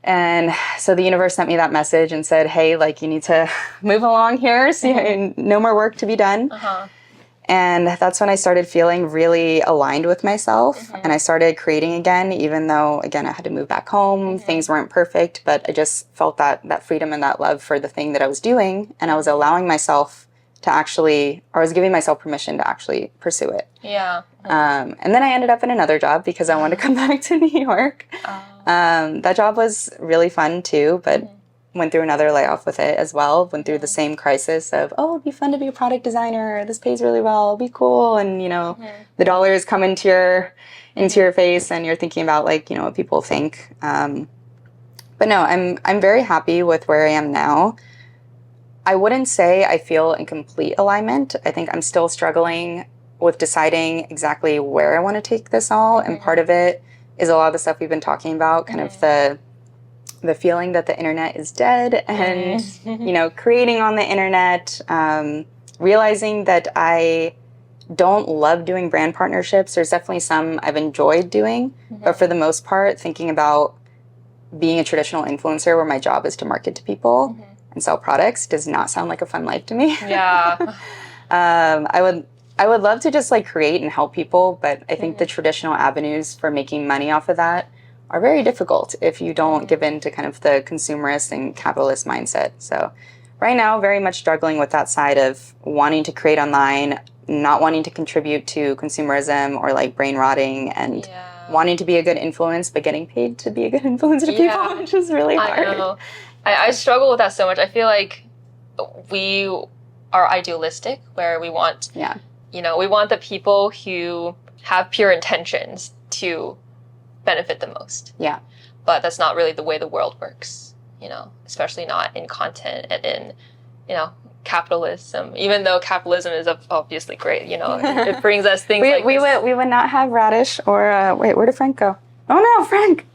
And so the universe sent me that message and said, hey, like, you need to move along here. So no more work to be done. And that's when I started feeling really aligned with myself. And I started creating again, even though, again, I had to move back home. Things weren't perfect, but I just felt that freedom and that love for the thing that I was doing. And I was allowing myself to actually, or I was giving myself permission to actually pursue it. Yeah. And then I ended up in another job because I wanted to come back to New York. That job was really fun too, but went through another layoff with it as well. Went through the same crisis of, oh, it'd be fun to be a product designer. This pays really well. It'll be cool. And, the dollars come into your face and you're thinking about like, what people think. But no, I'm very happy with where I am now. I wouldn't say I feel in complete alignment. I think I'm still struggling with deciding exactly where I want to take this all. And part of it is a lot of the stuff we've been talking about, kind of the feeling that the internet is dead and, creating on the internet, realizing that I don't love doing brand partnerships. There's definitely some I've enjoyed doing, but for the most part, thinking about being a traditional influencer where my job is to market to people and sell products does not sound like a fun life to me. Yeah. I would love to just like create and help people, but I think the traditional avenues for making money off of that are very difficult if you don't give in to kind of the consumerist and capitalist mindset. So right now, very much struggling with that side of wanting to create online, not wanting to contribute to consumerism or like brain rotting, and wanting to be a good influence, but getting paid to be a good influence to people, which is really hard. I know. I struggle with that so much. I feel like we are idealistic, where we want, Yeah. We want the people who have pure intentions to benefit the most. Yeah. But that's not really the way the world works, especially not in content and in, capitalism. Even though capitalism is obviously great, it brings us things we would not have Radish or, wait, where did Frank go? Oh no, Frank!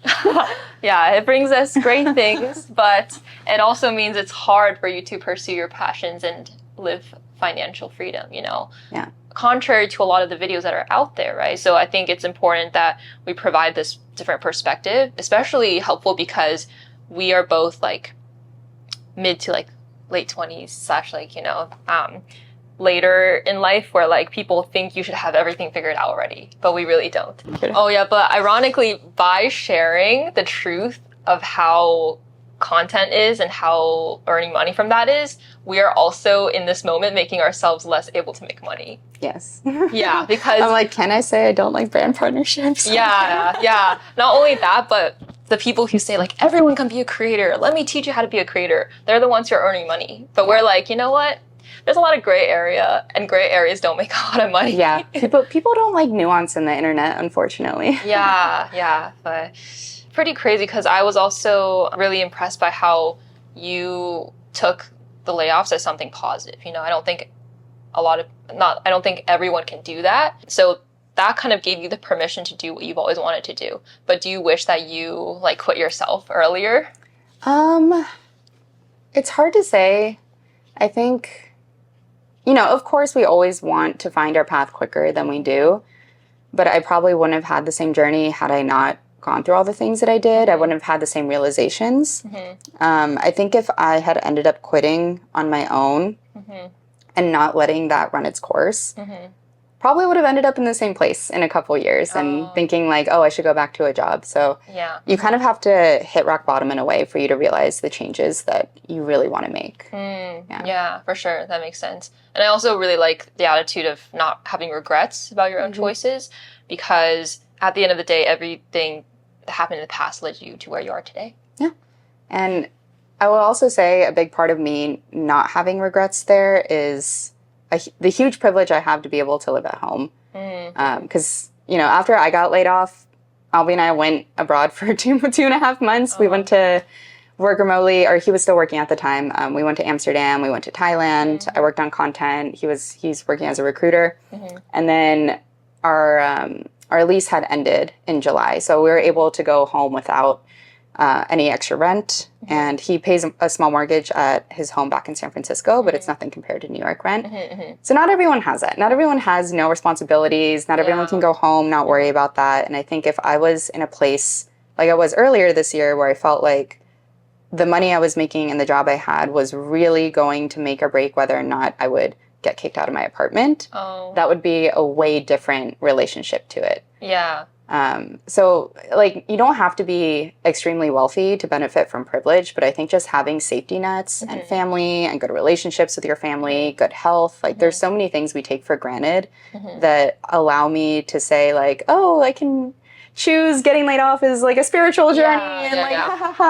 Yeah, it brings us great things, but it also means it's hard for you to pursue your passions and live financial freedom, Yeah. Contrary to a lot of the videos that are out there, right? So I think it's important that we provide this different perspective, especially helpful because we are both like mid to like late 20s / later in life where like people think you should have everything figured out already, but we really don't. Oh yeah, but ironically, by sharing the truth of how content is and how earning money from that is, we are also in this moment making ourselves less able to make money. Yes. Yeah, because I'm like, can I say I don't like brand partnerships? Yeah. Not only that, but the people who say like, everyone can be a creator, let me teach you how to be a creator, they're the ones who are earning money. But we're like, you know what? There's a lot of gray area, and gray areas don't make a lot of money. Yeah. People don't like nuance in the internet, unfortunately. Yeah. But pretty crazy because I was also really impressed by how you took the layoffs as something positive. I don't think I don't think everyone can do that. So that kind of gave you the permission to do what you've always wanted to do. But do you wish that you like quit yourself earlier? It's hard to say. I think, of course we always want to find our path quicker than we do, but I probably wouldn't have had the same journey had I not gone through all the things that I did. I wouldn't have had the same realizations. I think if I had ended up quitting on my own and not letting that run its course, probably would have ended up in the same place in a couple years and thinking like, oh, I should go back to a job. So you kind of have to hit rock bottom in a way for you to realize the changes that you really want to make. Yeah, for sure. That makes sense. And I also really like the attitude of not having regrets about your own choices, because at the end of the day, everything that happened in the past led you to where you are today. Yeah. And I will also say a big part of me not having regrets there is the huge privilege I have to be able to live at home. Because, after I got laid off, Albie and I went abroad for 2.5 months. We went to work remotely, or he was still working at the time. We went to Amsterdam, we went to Thailand. I worked on content. He's working as a recruiter. And then our lease had ended in July. So we were able to go home without any extra rent. And he pays a small mortgage at his home back in San Francisco, but it's nothing compared to New York rent. So not everyone has that. Not everyone has no responsibilities. Not everyone can go home, not worry about that. And I think if I was in a place like I was earlier this year where I felt like the money I was making and the job I had was really going to make or break whether or not I would get kicked out of my apartment, that would be a way different relationship to it. Yeah. So like you don't have to be extremely wealthy to benefit from privilege, but I think just having safety nets and family and good relationships with your family, good health, like there's so many things we take for granted that allow me to say like, oh, I can choose getting laid off is like a spiritual journey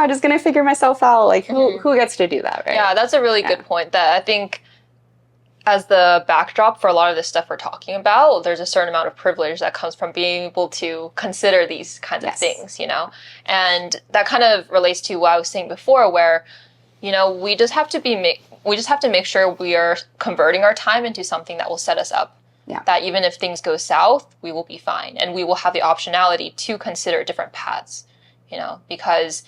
just gonna figure myself out. Like who gets to do that, right? Yeah, that's a really good point that I think as the backdrop for a lot of this stuff we're talking about, there's a certain amount of privilege that comes from being able to consider these kinds of things, and that kind of relates to what I was saying before, where, we just have to make sure we are converting our time into something that will set us up. Yeah. That even if things go south, we will be fine, and we will have the optionality to consider different paths, because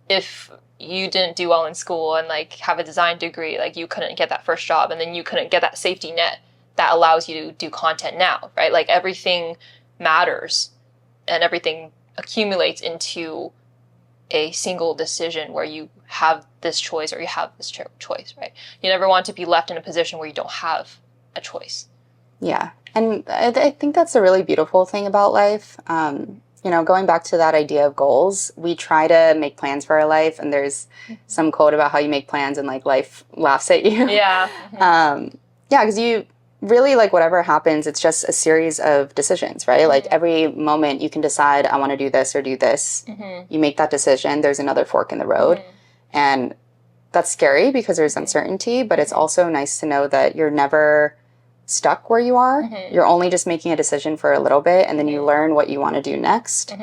if you didn't do well in school and like have a design degree, like you couldn't get that first job, and then you couldn't get that safety net that allows you to do content now, right? Like everything matters and everything accumulates into a single decision where you have this choice or you have this choice, right? You never want to be left in a position where you don't have a choice. Yeah. And I think that's a really beautiful thing about life. Going back to that idea of goals, we try to make plans for our life, and there's some quote about how you make plans and like life laughs at you. Yeah. Because you really like whatever happens, it's just a series of decisions, right? Like every moment you can decide, I want to do this or do this. You make that decision. There's another fork in the road. And that's scary because there's uncertainty, but it's also nice to know that you're never stuck where you are. You're only just making a decision for a little bit, and then you learn what you want to do next.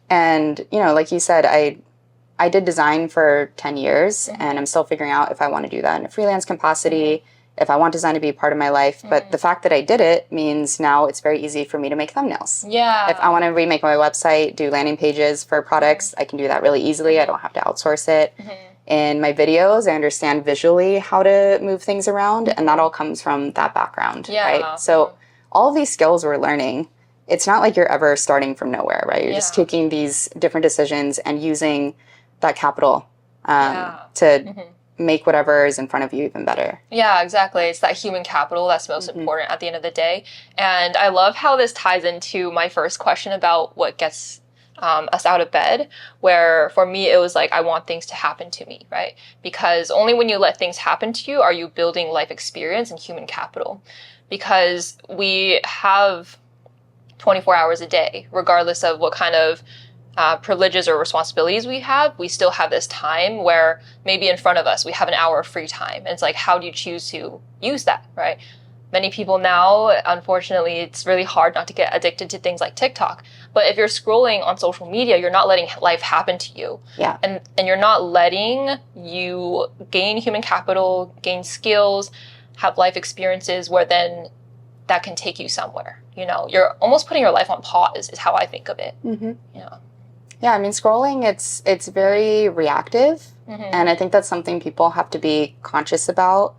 And, you know, like you said, I did design for 10 years, and I'm still figuring out if I want to do that in a freelance capacity, if I want design to be a part of my life. But the fact that I did it means now it's very easy for me to make thumbnails. Yeah. If I want to remake my website, do landing pages for products, I can do that really easily. I don't have to outsource it. In my videos, I understand visually how to move things around, and that all comes from that background, right? So all of these skills we're learning, it's not like you're ever starting from nowhere, right? You're just taking these different decisions and using that capital to make whatever is in front of you even better. Yeah, exactly. It's that human capital that's most important at the end of the day. And I love how this ties into my first question about what gets us out of bed, where for me it was like, I want things to happen to me, right? Because only when you let things happen to you are you building life experience and human capital. Because we have 24 hours a day, regardless of what kind of privileges or responsibilities we have, we still have this time where maybe in front of us we have an hour of free time. And it's like, how do you choose to use that, right? Many people now, unfortunately, it's really hard not to get addicted to things like TikTok. But if you're scrolling on social media, you're not letting life happen to you. Yeah. And you're not letting you gain human capital, gain skills, have life experiences where then that can take you somewhere. You know, you're almost putting your life on pause is how I think of it. Yeah. Yeah, I mean, scrolling, it's very reactive. And I think that's something people have to be conscious about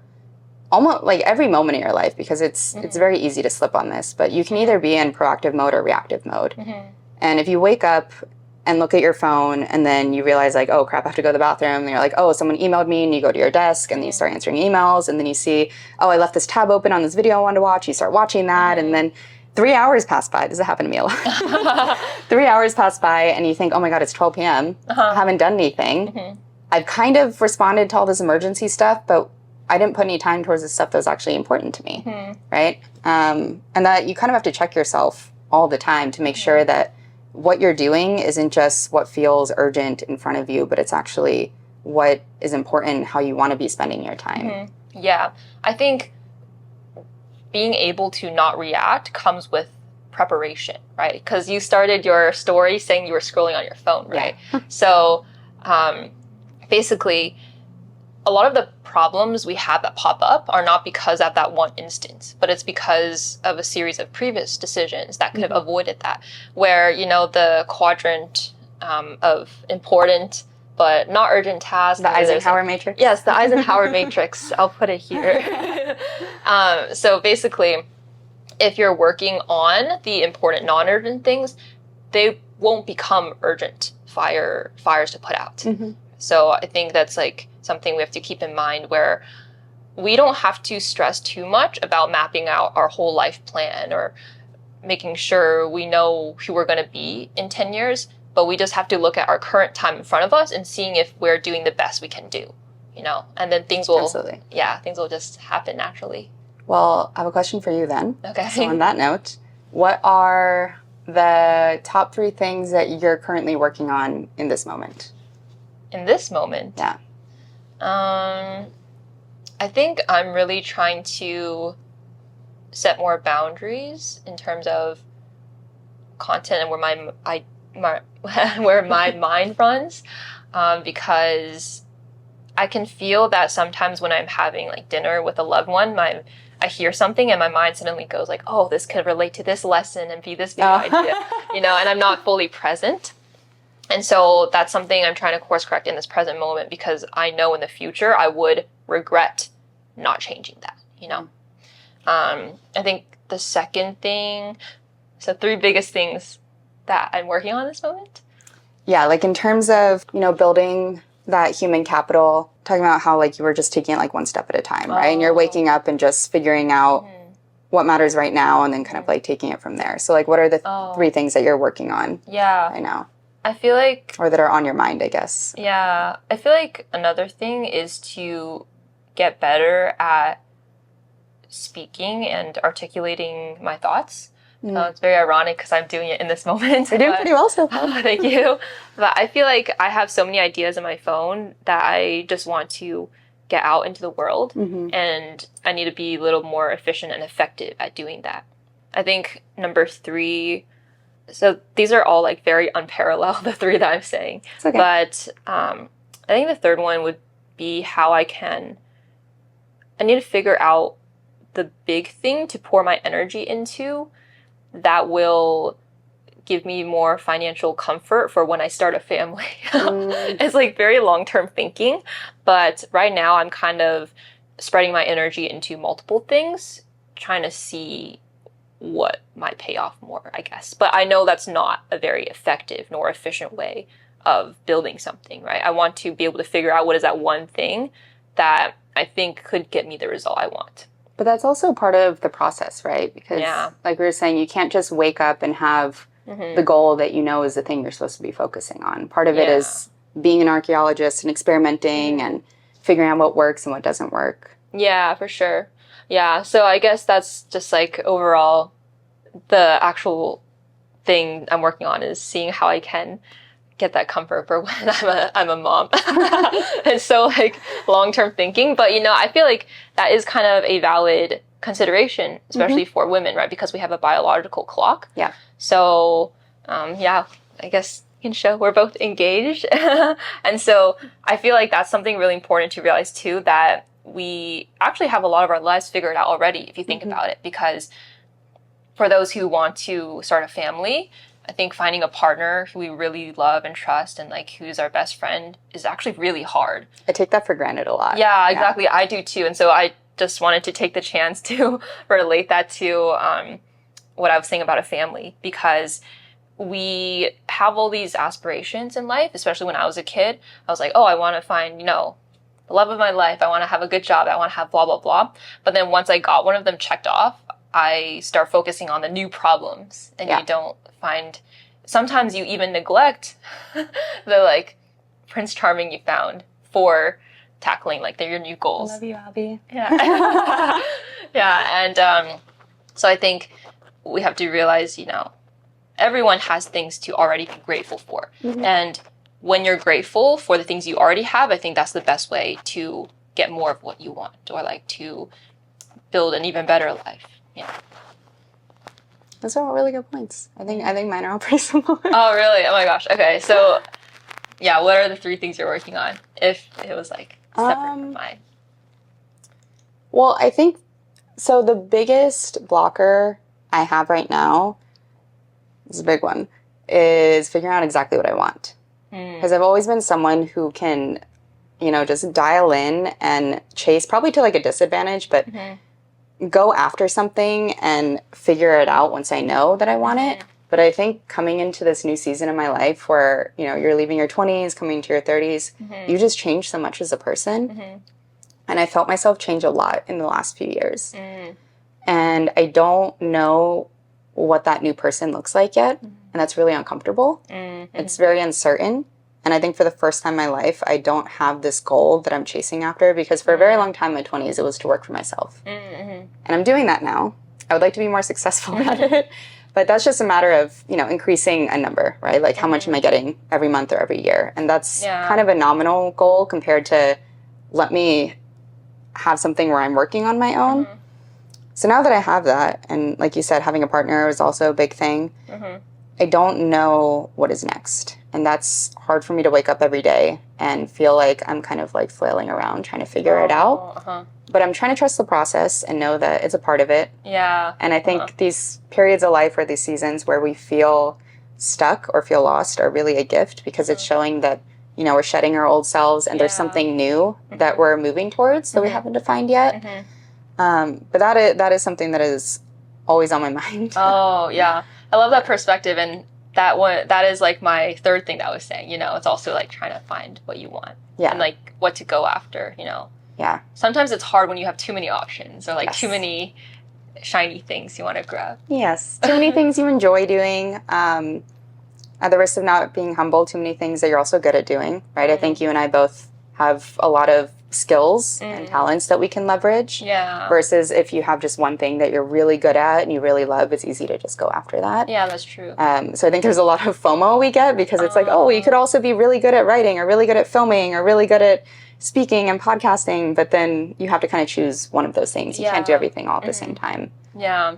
almost like every moment in your life, because it's very easy to slip on this, but you can either be in proactive mode or reactive mode. And if you wake up and look at your phone and then you realize like, oh crap, I have to go to the bathroom, and you're like, oh, someone emailed me, and you go to your desk and then you start answering emails, and then you see, oh, I left this tab open on this video I wanted to watch, you start watching that, and then 3 hours pass by. This has happened to me a lot. 3 hours pass by and you think, oh my God, it's 12 p.m. I haven't done anything. I've kind of responded to all this emergency stuff, but I didn't put any time towards the stuff that was actually important to me, right? And that you kind of have to check yourself all the time to make sure that what you're doing isn't just what feels urgent in front of you, but it's actually what is important, how you want to be spending your time. Yeah, I think being able to not react comes with preparation, right? Because you started your story saying you were scrolling on your phone, right? So basically, a lot of the problems we have that pop up are not because of that one instance, but it's because of a series of previous decisions that could have avoided that. Where, you know, the quadrant of important but not urgent tasks. The Eisenhower matrix? Yes, the Eisenhower matrix. I'll put it here. So basically, if you're working on the important non-urgent things, they won't become urgent fires to put out. So I think that's like something we have to keep in mind, where we don't have to stress too much about mapping out our whole life plan or making sure we know who we're going to be in 10 years, but we just have to look at our current time in front of us and seeing if we're doing the best we can do, you know, and then things will, things will just happen naturally. Well, I have a question for you then. Okay. So on that note, what are the top 3 things that you're currently working on in this moment? In this moment? Yeah. I think I'm really trying to set more boundaries in terms of content and where my mind runs, because I can feel that sometimes when I'm having like dinner with a loved one, I hear something and my mind suddenly goes like, oh, this could relate to this lesson and be this big idea, you know, and I'm not fully present. And so that's something I'm trying to course correct in this present moment, because I know in the future I would regret not changing that, you know. I think the second thing, so 3 biggest things that I'm working on this moment. Yeah, like in terms of, you know, building that human capital, talking about how like you were just taking it like one step at a time, right? And you're waking up and just figuring out what matters right now and then kind of like taking it from there. So like what are the 3 things that you're working on right now? I feel like... Or that are on your mind, I guess. Yeah. I feel like another thing is to get better at speaking and articulating my thoughts, It's very ironic because I'm doing it in this moment. You're doing pretty well so far. Thank you. But I feel like I have so many ideas in my phone that I just want to get out into the world, and I need to be a little more efficient and effective at doing that. I think number 3, so these are all like very unparalleled, the 3 that I'm saying. It's okay. But I think the third one would be how I need to figure out the big thing to pour my energy into that will give me more financial comfort for when I start a family. It's like very long-term thinking, but right now I'm kind of spreading my energy into multiple things, trying to see what might pay off more, I guess. But I know that's not a very effective nor efficient way of building something, right? I want to be able to figure out what is that one thing that I think could get me the result I want. But that's also part of the process, right? Because like we were saying, you can't just wake up and have the goal that you know is the thing you're supposed to be focusing on. Part of it is being an archaeologist and experimenting and figuring out what works and what doesn't work. Yeah, for sure. Yeah, so I guess that's just like overall the actual thing I'm working on is seeing how I can get that comfort for when I'm a mom. It's so like long-term thinking, but I feel like that is kind of a valid consideration, especially for women, right? Because we have a biological clock. Yeah. So, I guess you can show we're both engaged. And so I feel like that's something really important to realize too, that we actually have a lot of our lives figured out already, if you think about it, because for those who want to start a family, I think finding a partner who we really love and trust and like who's our best friend is actually really hard. I take that for granted a lot. Yeah, exactly. I do too. And so I just wanted to take the chance to relate that to what I was saying about a family, because we have all these aspirations in life, especially when I was a kid. I was like, oh, I want to find, the love of my life. I want to have a good job. I want to have blah, blah, blah. But then once I got one of them checked off, I start focusing on the new problems, and you don't find, sometimes you even neglect the like Prince Charming you found for tackling like your new goals. I love you, Abby. Yeah. Yeah. And so I think we have to realize, everyone has things to already be grateful for. And when you're grateful for the things you already have, I think that's the best way to get more of what you want, or like to build an even better life. Yeah. Those are all really good points. I think mine are all pretty similar. Oh, really? Oh my gosh. Okay. So what are the 3 things you're working on? If it was like separate from mine. Well, I think, so the biggest blocker I have right now, this is a big one, is figuring out exactly what I want. Because I've always been someone who can, just dial in and chase, probably to like a disadvantage, but go after something and figure it out once I know that I want it. But I think coming into this new season in my life where, you're leaving your 20s, coming to your 30s, you just change so much as a person. And I felt myself change a lot in the last few years. And I don't know what that new person looks like yet. And that's really uncomfortable. It's very uncertain. And I think for the first time in my life, I don't have this goal that I'm chasing after, because for a very long time in my 20s, it was to work for myself. And I'm doing that now. I would like to be more successful at it. But that's just a matter of, increasing a number, right? Like how much am I getting every month or every year? And that's kind of a nominal goal compared to let me have something where I'm working on my own. So now that I have that, and like you said, having a partner is also a big thing, I don't know what is next. And that's hard for me to wake up every day and feel like I'm kind of like flailing around trying to figure it out. But I'm trying to trust the process and know that it's a part of it. Yeah. And I think these periods of life or these seasons where we feel stuck or feel lost are really a gift, because it's showing that, we're shedding our old selves and there's something new that we're moving towards that we haven't defined yet. But that is something that is always on my mind. Oh, yeah. I love that perspective. And that is like my third thing that I was saying, it's also like trying to find what you want. And like what to go after, Yeah. Sometimes it's hard when you have too many options, or like too many shiny things you want to grab. Yes. Too many things you enjoy doing. At the risk of not being humble, too many things that you're also good at doing, right? I think you and I both have a lot of skills and talents that we can leverage. Yeah. Versus if you have just one thing that you're really good at and you really love, it's easy to just go after that. Yeah, that's true. So I think there's a lot of FOMO we get because it's like, oh, you could also be really good at writing or really good at filming or really good at speaking and podcasting, but then you have to kind of choose one of those things. You can't do everything all at the same time. Yeah,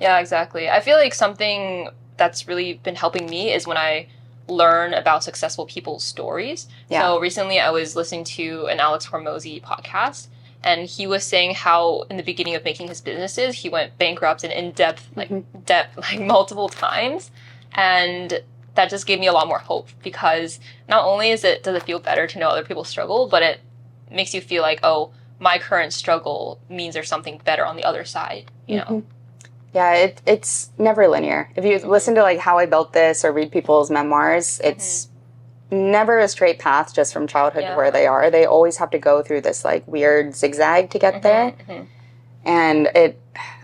exactly. I feel like something that's really been helping me is when I learn about successful people's stories. Yeah. So recently I was listening to an Alex Hormozy podcast, and he was saying how in the beginning of making his businesses, he went bankrupt and in debt multiple times. And that just gave me a lot more hope, because not only does it feel better to know other people struggle, but it makes you feel like, oh, my current struggle means there's something better on the other side, you know? Yeah, it's never linear. If you listen to like How I Built This or read people's memoirs, it's never a straight path just from childhood to where they are. They always have to go through this like weird zigzag to get there. And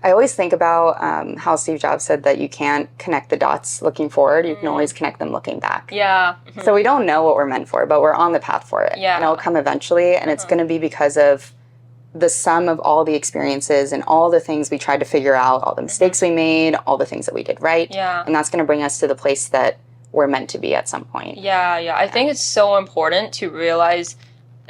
I always think about how Steve Jobs said that you can't connect the dots looking forward. You can always connect them looking back. Yeah. So we don't know what we're meant for, but we're on the path for it. Yeah. And it'll come eventually. And it's going to be because of the sum of all the experiences and all the things we tried to figure out, all the mistakes we made, all the things that we did right. Yeah. And that's going to bring us to the place that we're meant to be at some point. Yeah. I think it's so important to realize,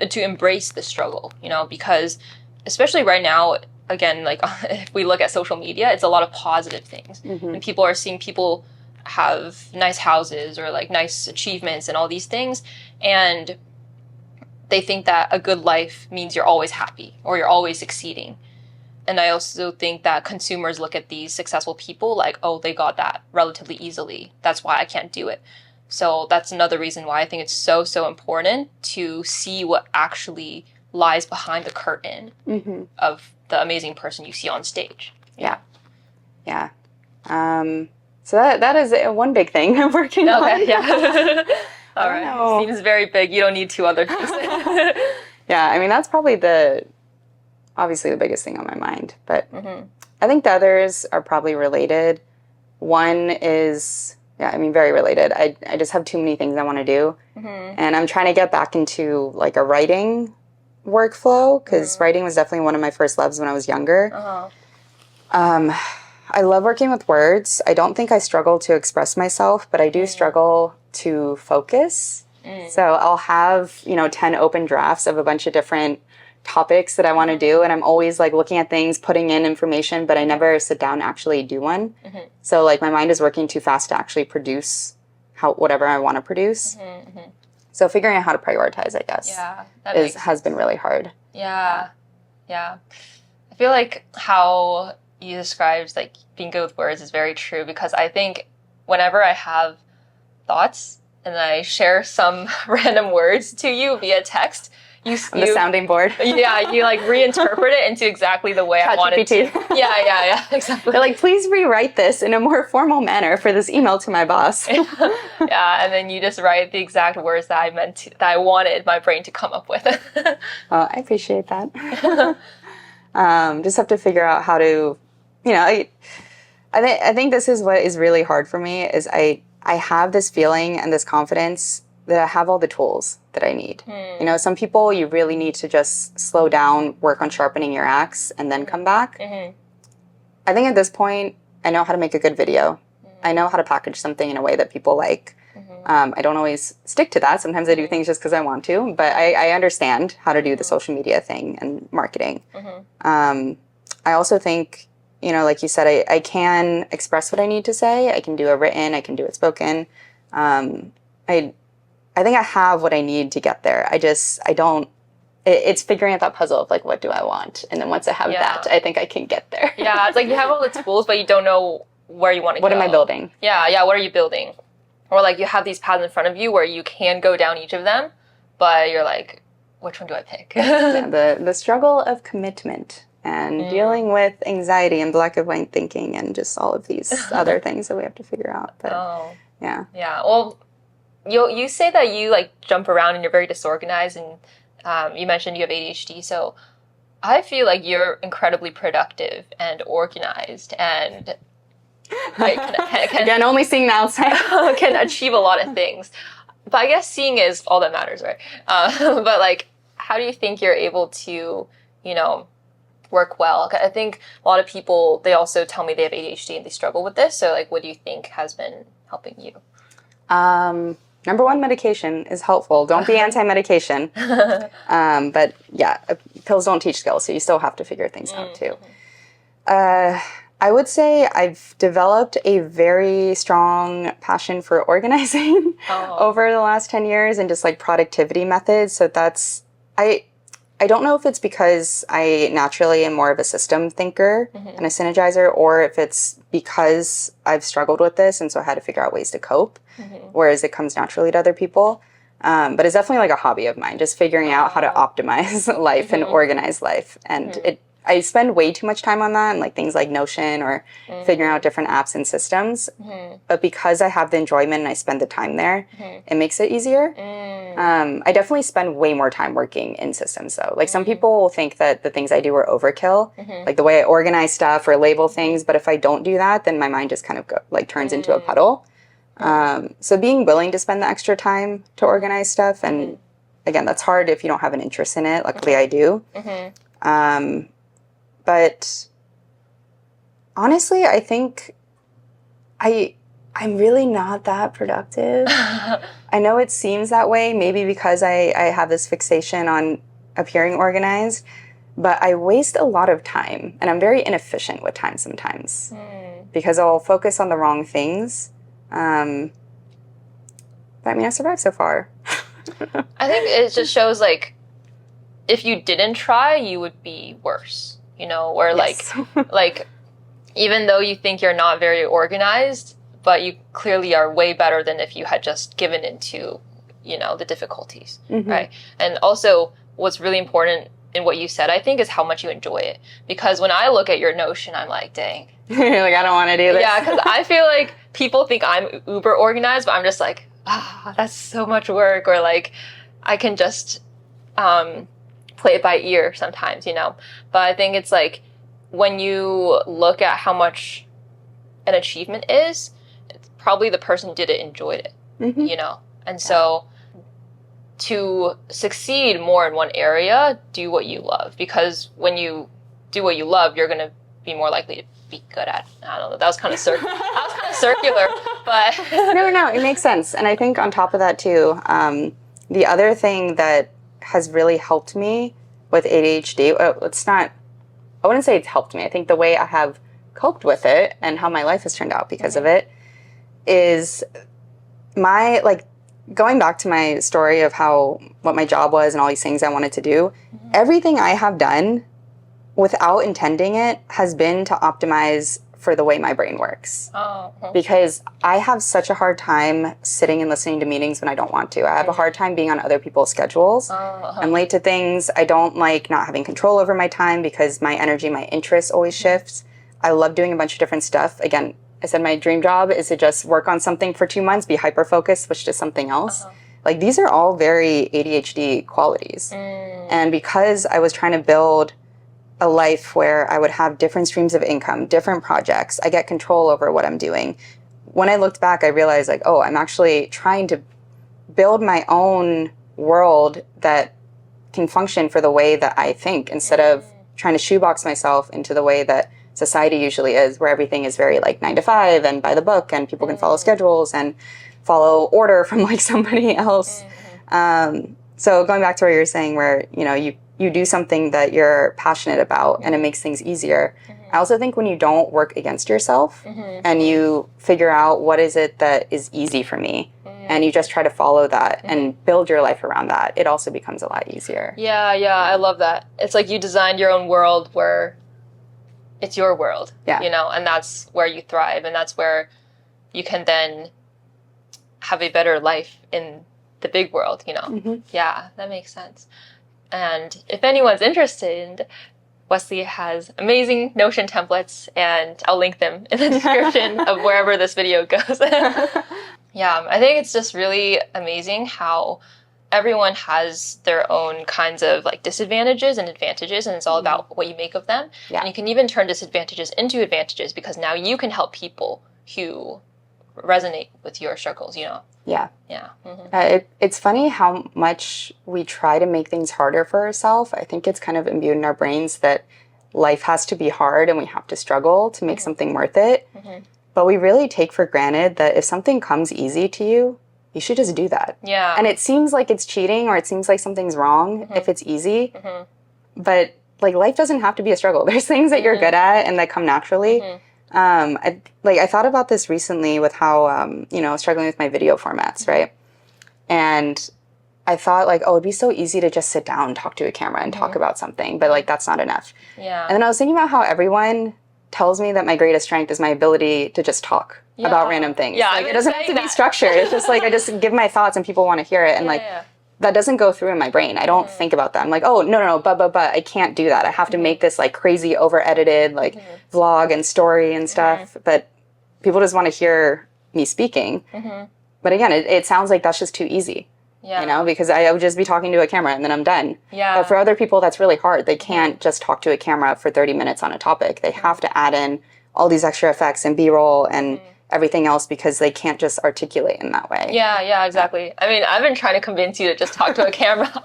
to embrace the struggle, you know, because especially right now, again, like if we look at social media, it's a lot of positive things. And people are seeing people have nice houses or like nice achievements and all these things. And they think that a good life means you're always happy or you're always succeeding. And I also think that consumers look at these successful people like, oh, they got that relatively easily. That's why I can't do it. So that's another reason why I think it's so, so important to see what actually lies behind the curtain of the amazing person you see on stage. Yeah. So that is one big thing I'm working on. Yeah. All right. Seems very big. You don't need two other things. Yeah, I mean, that's probably obviously the biggest thing on my mind. But I think the others are probably related. One is, very related. I just have too many things I want to do. And I'm trying to get back into like a writing workflow, because writing was definitely one of my first loves when I was younger. I love working with words. I don't think I struggle to express myself, but I do struggle to focus. So I'll have, 10 open drafts of a bunch of different topics that I want to do, and I'm always like looking at things, putting in information, but I never sit down and actually do one. So like my mind is working too fast to actually produce whatever I want to produce. So figuring out how to prioritize, I guess, has been really hard. Yeah. I feel like how you described like being good with words is very true, because I think whenever I have thoughts and I share some random words to you via text, the sounding board. You like reinterpret it into exactly the way I want it to. Yeah, exactly. They're like, please rewrite this in a more formal manner for this email to my boss. Yeah, and then you just write the exact words that that I wanted my brain to come up with. I appreciate that. Just have to figure out how to, I think this is what is really hard for me is I have this feeling and this confidence that I have all the tools that I need. Some people you really need to just slow down, work on sharpening your axe, and then come back. I think at this point, I know how to make a good video. I know how to package something in a way that people like. I don't always stick to that. Sometimes I do things just because I want to, but I understand how to do the social media thing and marketing. I also think, like you said, I can express what I need to say. I can do it written. I can do it spoken. I think I have what I need to get there. I don't, it's figuring out that puzzle of like, what do I want? And then once I have that, I think I can get there. It's like you have all the tools, but you don't know where you want to go. What am I building? Yeah, what are you building? Or like you have these paths in front of you where you can go down each of them, but you're like, which one do I pick? The struggle of commitment and dealing with anxiety and black and white thinking and just all of these other things that we have to figure out. But yeah. Well, you say that you like jump around and you're very disorganized, and you mentioned you have ADHD, so I feel like you're incredibly productive and organized and again, only seeing the outside can achieve a lot of things. But I guess seeing is all that matters, right? But like, how do you think you're able to, you know, work well? I think a lot of people, they also tell me they have ADHD and they struggle with this. So like, what do you think has been helping you? Number one, medication is helpful. Don't be anti-medication. But yeah, pills don't teach skills, so you still have to figure things out too. I would say I've developed a very strong passion for organizing over the last 10 years and just like productivity methods. So that's, I don't know if it's because I naturally am more of a system thinker and a synergizer, or if it's because I've struggled with this and so I had to figure out ways to cope, whereas it comes naturally to other people. But it's definitely like a hobby of mine, just figuring out how to optimize life and organize life. And I spend way too much time on that and like things like Notion or figuring out different apps and systems. But because I have the enjoyment and I spend the time there, it makes it easier. I definitely spend way more time working in systems though. Like some people will think that the things I do are overkill, like the way I organize stuff or label things. But if I don't do that, then my mind just kind of turns into a puddle. So being willing to spend the extra time to organize stuff, and again, that's hard if you don't have an interest in it. Luckily I do. But honestly, I think I'm really not that productive. I know it seems that way, maybe because I have this fixation on appearing organized, but I waste a lot of time, and I'm very inefficient with time sometimes because I'll focus on the wrong things. But I mean, I survived so far. I think it just shows like if you didn't try, you would be worse. You know, where Yes. like even though you think you're not very organized, but you clearly are way better than if you had just given into, you know, the difficulties, right? And also what's really important in what you said, I think, is how much you enjoy it. Because when I look at your Notion, I'm like, dang. You're like, I don't want to do this. Yeah, because I feel like people think I'm uber organized, but I'm just like, that's so much work. Or like, I can just play it by ear sometimes, you know. But I think it's like when you look at how much an achievement is, it's probably the person who did it enjoyed it, you know. And so to succeed more in one area, do what you love, because when you do what you love, you're going to be more likely to be good at it. I don't know. That was kind of circular, but no, it makes sense. And I think on top of that too, the other thing that has really helped me with ADHD, I wouldn't say it's helped me. I think the way I have coped with it and how my life has turned out because of it is going back to my story of what my job was and all these things I wanted to do. Everything I have done without intending it has been to optimize for the way my brain works. Because I have such a hard time sitting and listening to meetings when I don't want to. I have a hard time being on other people's schedules. I'm late to things. I don't like not having control over my time because my energy, my interest always shifts. I love doing a bunch of different stuff. Again, I said my dream job is to just work on something for 2 months, be hyper-focused, switch to something else. Like these are all very ADHD qualities. And because I was trying to build a life where I would have different streams of income, different projects, I get control over what I'm doing. When I looked back, I realized like, I'm actually trying to build my own world that can function for the way that I think, instead of trying to shoebox myself into the way that society usually is, where everything is very like 9 to 5 and by the book, and people can follow schedules and follow order from like somebody else. So going back to what you were saying, where, you know, you do something that you're passionate about and it makes things easier. I also think when you don't work against yourself and you figure out what is it that is easy for me, and you just try to follow that and build your life around that, it also becomes a lot easier. Yeah, I love that. It's like you designed your own world where it's your world, you know, and that's where you thrive, and that's where you can then have a better life in the big world, you know. Yeah, that makes sense. And if anyone's interested, Wesley has amazing Notion templates, and I'll link them in the description of wherever this video goes. Yeah, I think it's just really amazing how everyone has their own kinds of like disadvantages and advantages, and it's all about what you make of them. And you can even turn disadvantages into advantages, because now you can help people who resonate with your struggles, you know. Yeah. Yeah. It's funny how much we try to make things harder for ourselves. I think it's kind of imbued in our brains that life has to be hard and we have to struggle to make something worth it. But we really take for granted that if something comes easy to you, you should just do that. Yeah. And it seems like it's cheating or it seems like something's wrong if it's easy. But like life doesn't have to be a struggle. There's things that you're good at and that come naturally. I thought about this recently with how struggling with my video formats, right? And I thought like, oh, it'd be so easy to just sit down and talk to a camera and talk about something, but like that's not enough. Yeah. And then I was thinking about how everyone tells me that my greatest strength is my ability to just talk about random things. Yeah, like it doesn't have to be structured. It's just like I just give my thoughts and people want to hear it, and that doesn't go through in my brain. I don't think about that. I'm like, oh no, but I can't do that. I have to make this like crazy over edited like vlog and story and stuff. But people just want to hear me speaking. But again, it sounds like that's just too easy. Yeah. Because I would just be talking to a camera and then I'm done. Yeah. But for other people, that's really hard. They can't just talk to a camera for 30 minutes on a topic. They have to add in all these extra effects and B-roll and everything else because they can't just articulate in that way. Yeah, exactly. I mean, I've been trying to convince you to just talk to a camera.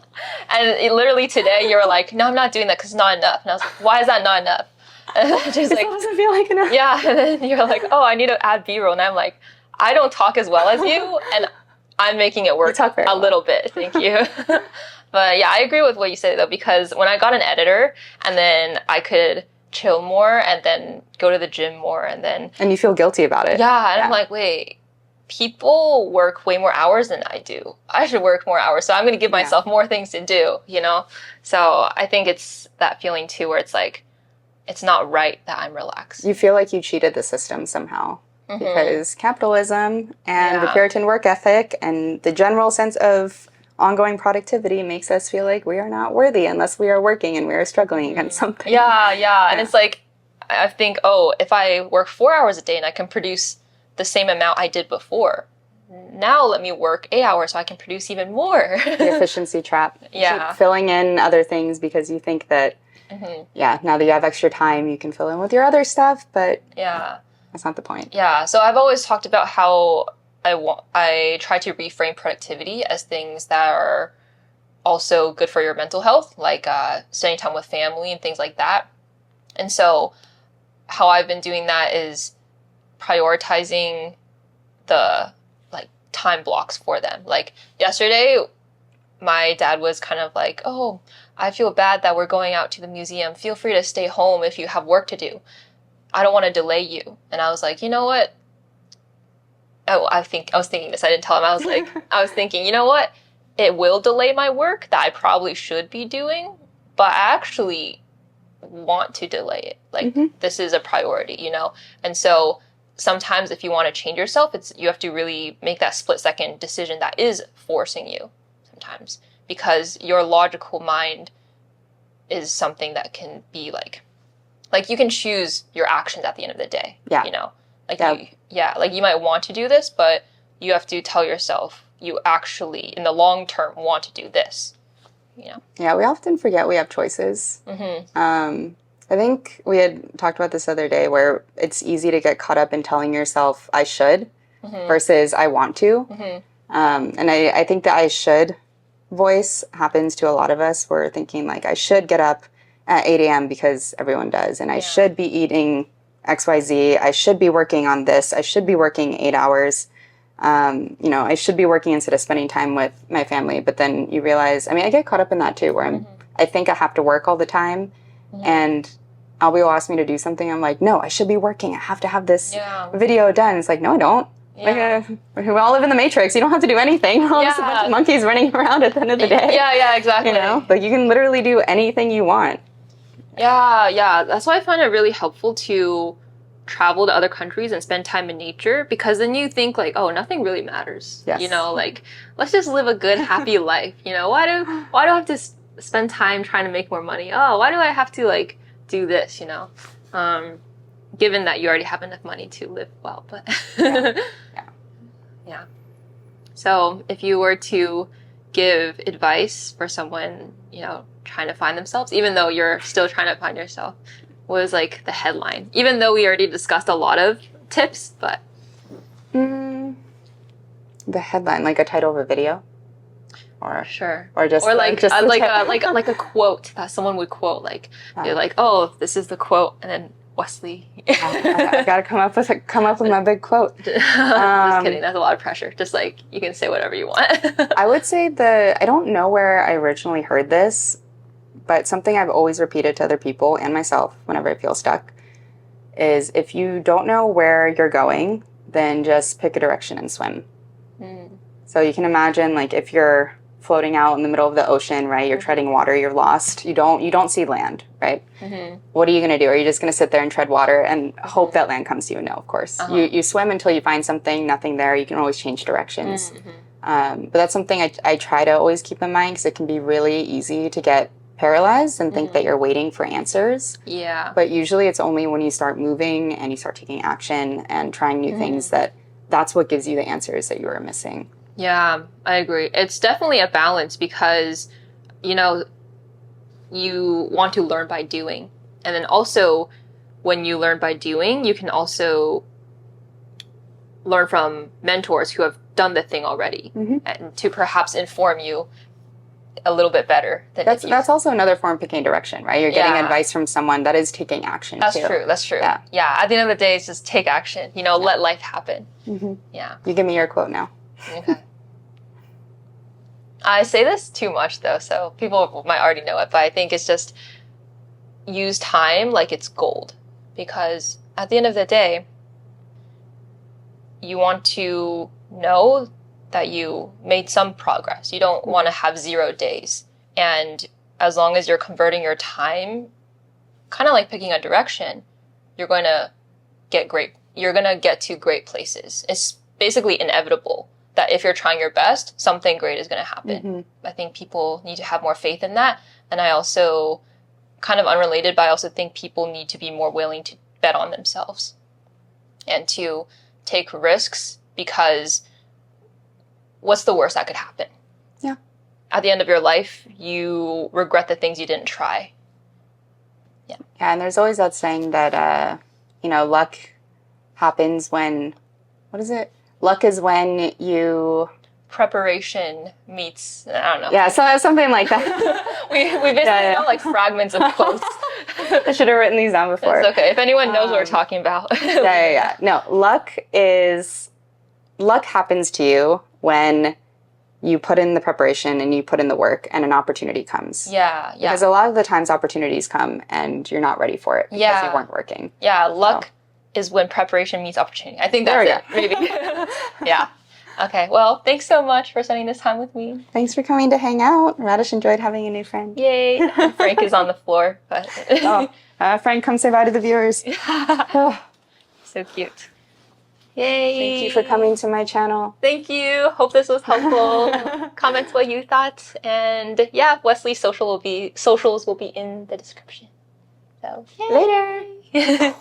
And literally today, you were like, no, I'm not doing that because it's not enough. And I was like, why is that not enough? And just like, it doesn't feel like enough. Yeah, and then you're like, oh, I need to add B-roll. And I'm like, I don't talk as well as you, and I'm making it work a little bit. Thank you. But yeah, I agree with what you said though, because when I got an editor and then I could chill more and then go to the gym more and you feel guilty about it. Yeah. And I'm like, wait, people work way more hours than I do. I should work more hours. So I'm going to give myself more things to do, So I think it's that feeling too, where it's like, it's not right that I'm relaxed. You feel like you cheated the system somehow. Because capitalism and the Puritan work ethic and the general sense of ongoing productivity makes us feel like we are not worthy unless we are working and we are struggling against something. Yeah. And it's like, I think, oh, if I work 4 hours a day and I can produce the same amount I did before, now let me work 8 hours so I can produce even more. The efficiency trap. Yeah. Keep filling in other things because you think that, now that you have extra time, you can fill in with your other stuff, but that's not the point. Yeah. So I've always talked about how I try to reframe productivity as things that are also good for your mental health, like spending time with family and things like that. And so how I've been doing that is prioritizing the time blocks for them. Like yesterday, my dad was kind of like, oh, I feel bad that we're going out to the museum. Feel free to stay home if you have work to do. I don't want to delay you. And I was like, you know what? I was thinking this. I didn't tell him. I was like, I was thinking, you know what? It will delay my work that I probably should be doing, but I actually want to delay it. Like, this is a priority, And so sometimes if you want to change yourself, you have to really make that split-second decision that is forcing you sometimes, because your logical mind is something that can be like you can choose your actions at the end of the day. Yeah. You might want to do this, but you have to tell yourself you actually, in the long term, want to do this. Yeah, we often forget we have choices. I think we had talked about this other day where it's easy to get caught up in telling yourself I should versus I want to. And I think the I should voice happens to a lot of us. We're thinking like I should get up at 8 a.m. because everyone does. And I should be eating XYZ. I should be working on this. I should be working 8 hours. I should be working instead of spending time with my family. But then you realize, I get caught up in that too, where I think I have to work all the time. And Albie will ask me to do something. I'm like, no, I should be working. I have to have this video done. It's like, no, I don't. Yeah. We all live in the Matrix. You don't have to do anything. We're all just a bunch of monkeys running around at the end of the day. Yeah, exactly. Like you can literally do anything you want. Yeah. That's why I find it really helpful to travel to other countries and spend time in nature, because then you think like, oh, nothing really matters. Yes. Let's just live a good, happy life. Why do I have to spend time trying to make more money? Oh, why do I have to do this? Given that you already have enough money to live well, but yeah. So if you were to give advice for someone, trying to find themselves, even though you're still trying to find yourself, what was the headline? Even though we already discussed a lot of tips, but The headline, like a title of a video, or Sure. or just Or like just the like a quote that someone would quote, like you're like, oh, this is the quote, and then Wesley. I gotta come up with my big quote. Just kidding. That's a lot of pressure. Just like you can say whatever you want. I would say I don't know where I originally heard this, but something I've always repeated to other people and myself whenever I feel stuck is if you don't know where you're going, then just pick a direction and swim. So you can imagine, like, if you're floating out in the middle of the ocean, right? You're treading water, you're lost. You don't see land, right? What are you going to do? Are you just going to sit there and tread water and hope that land comes to you? No, of course. You swim until you find something, nothing there. You can always change directions. But that's something I try to always keep in mind because it can be really easy to get paralyzed and think that you're waiting for answers. Yeah. But usually it's only when you start moving and you start taking action and trying new things that's what gives you the answers that you were missing. Yeah, I agree. It's definitely a balance because, you know, you want to learn by doing. And then also, when you learn by doing, you can also learn from mentors who have done the thing already and to perhaps inform you a little bit better. That's also another form of picking direction, right? You're getting advice from someone that is taking action. That's true. That's true. Yeah. At the end of the day, it's just take action. You know, let life happen. Yeah. You give me your quote now. Okay. I say this too much though, so people might already know it, but I think it's just use time like it's gold. Because at the end of the day, you want to know that you made some progress. You don't want to have 0 days. And as long as you're converting your time, kind of like picking a direction, you're going to get to great places. It's basically inevitable that if you're trying your best, something great is going to happen. I think people need to have more faith in that. And I also, kind of unrelated, but I also think people need to be more willing to bet on themselves and to take risks because what's the worst that could happen? Yeah. At the end of your life, you regret the things you didn't try. Yeah. Yeah, and there's always that saying that, luck happens when, what is it? Luck is when you... Preparation meets, I don't know. Yeah, so something like that. we basically know like fragments of quotes. I should have written these down before. It's okay. If anyone knows what we're talking about. Yeah. No, luck happens to you when you put in the preparation and you put in the work and an opportunity comes. Yeah. Because a lot of the times opportunities come and you're not ready for it because you weren't working. Yeah, luck is when preparation meets opportunity. I think that's it. Maybe. Yeah. Okay. Well, thanks so much for spending this time with me. Thanks for coming to hang out. Radish enjoyed having a new friend. Yay. Frank is on the floor. But Frank, come say bye to the viewers. So cute. Yay. Thank you for coming to my channel. Thank you. Hope this was helpful. Comment what you thought. And yeah, Wesley's socials will be in the description. So Later.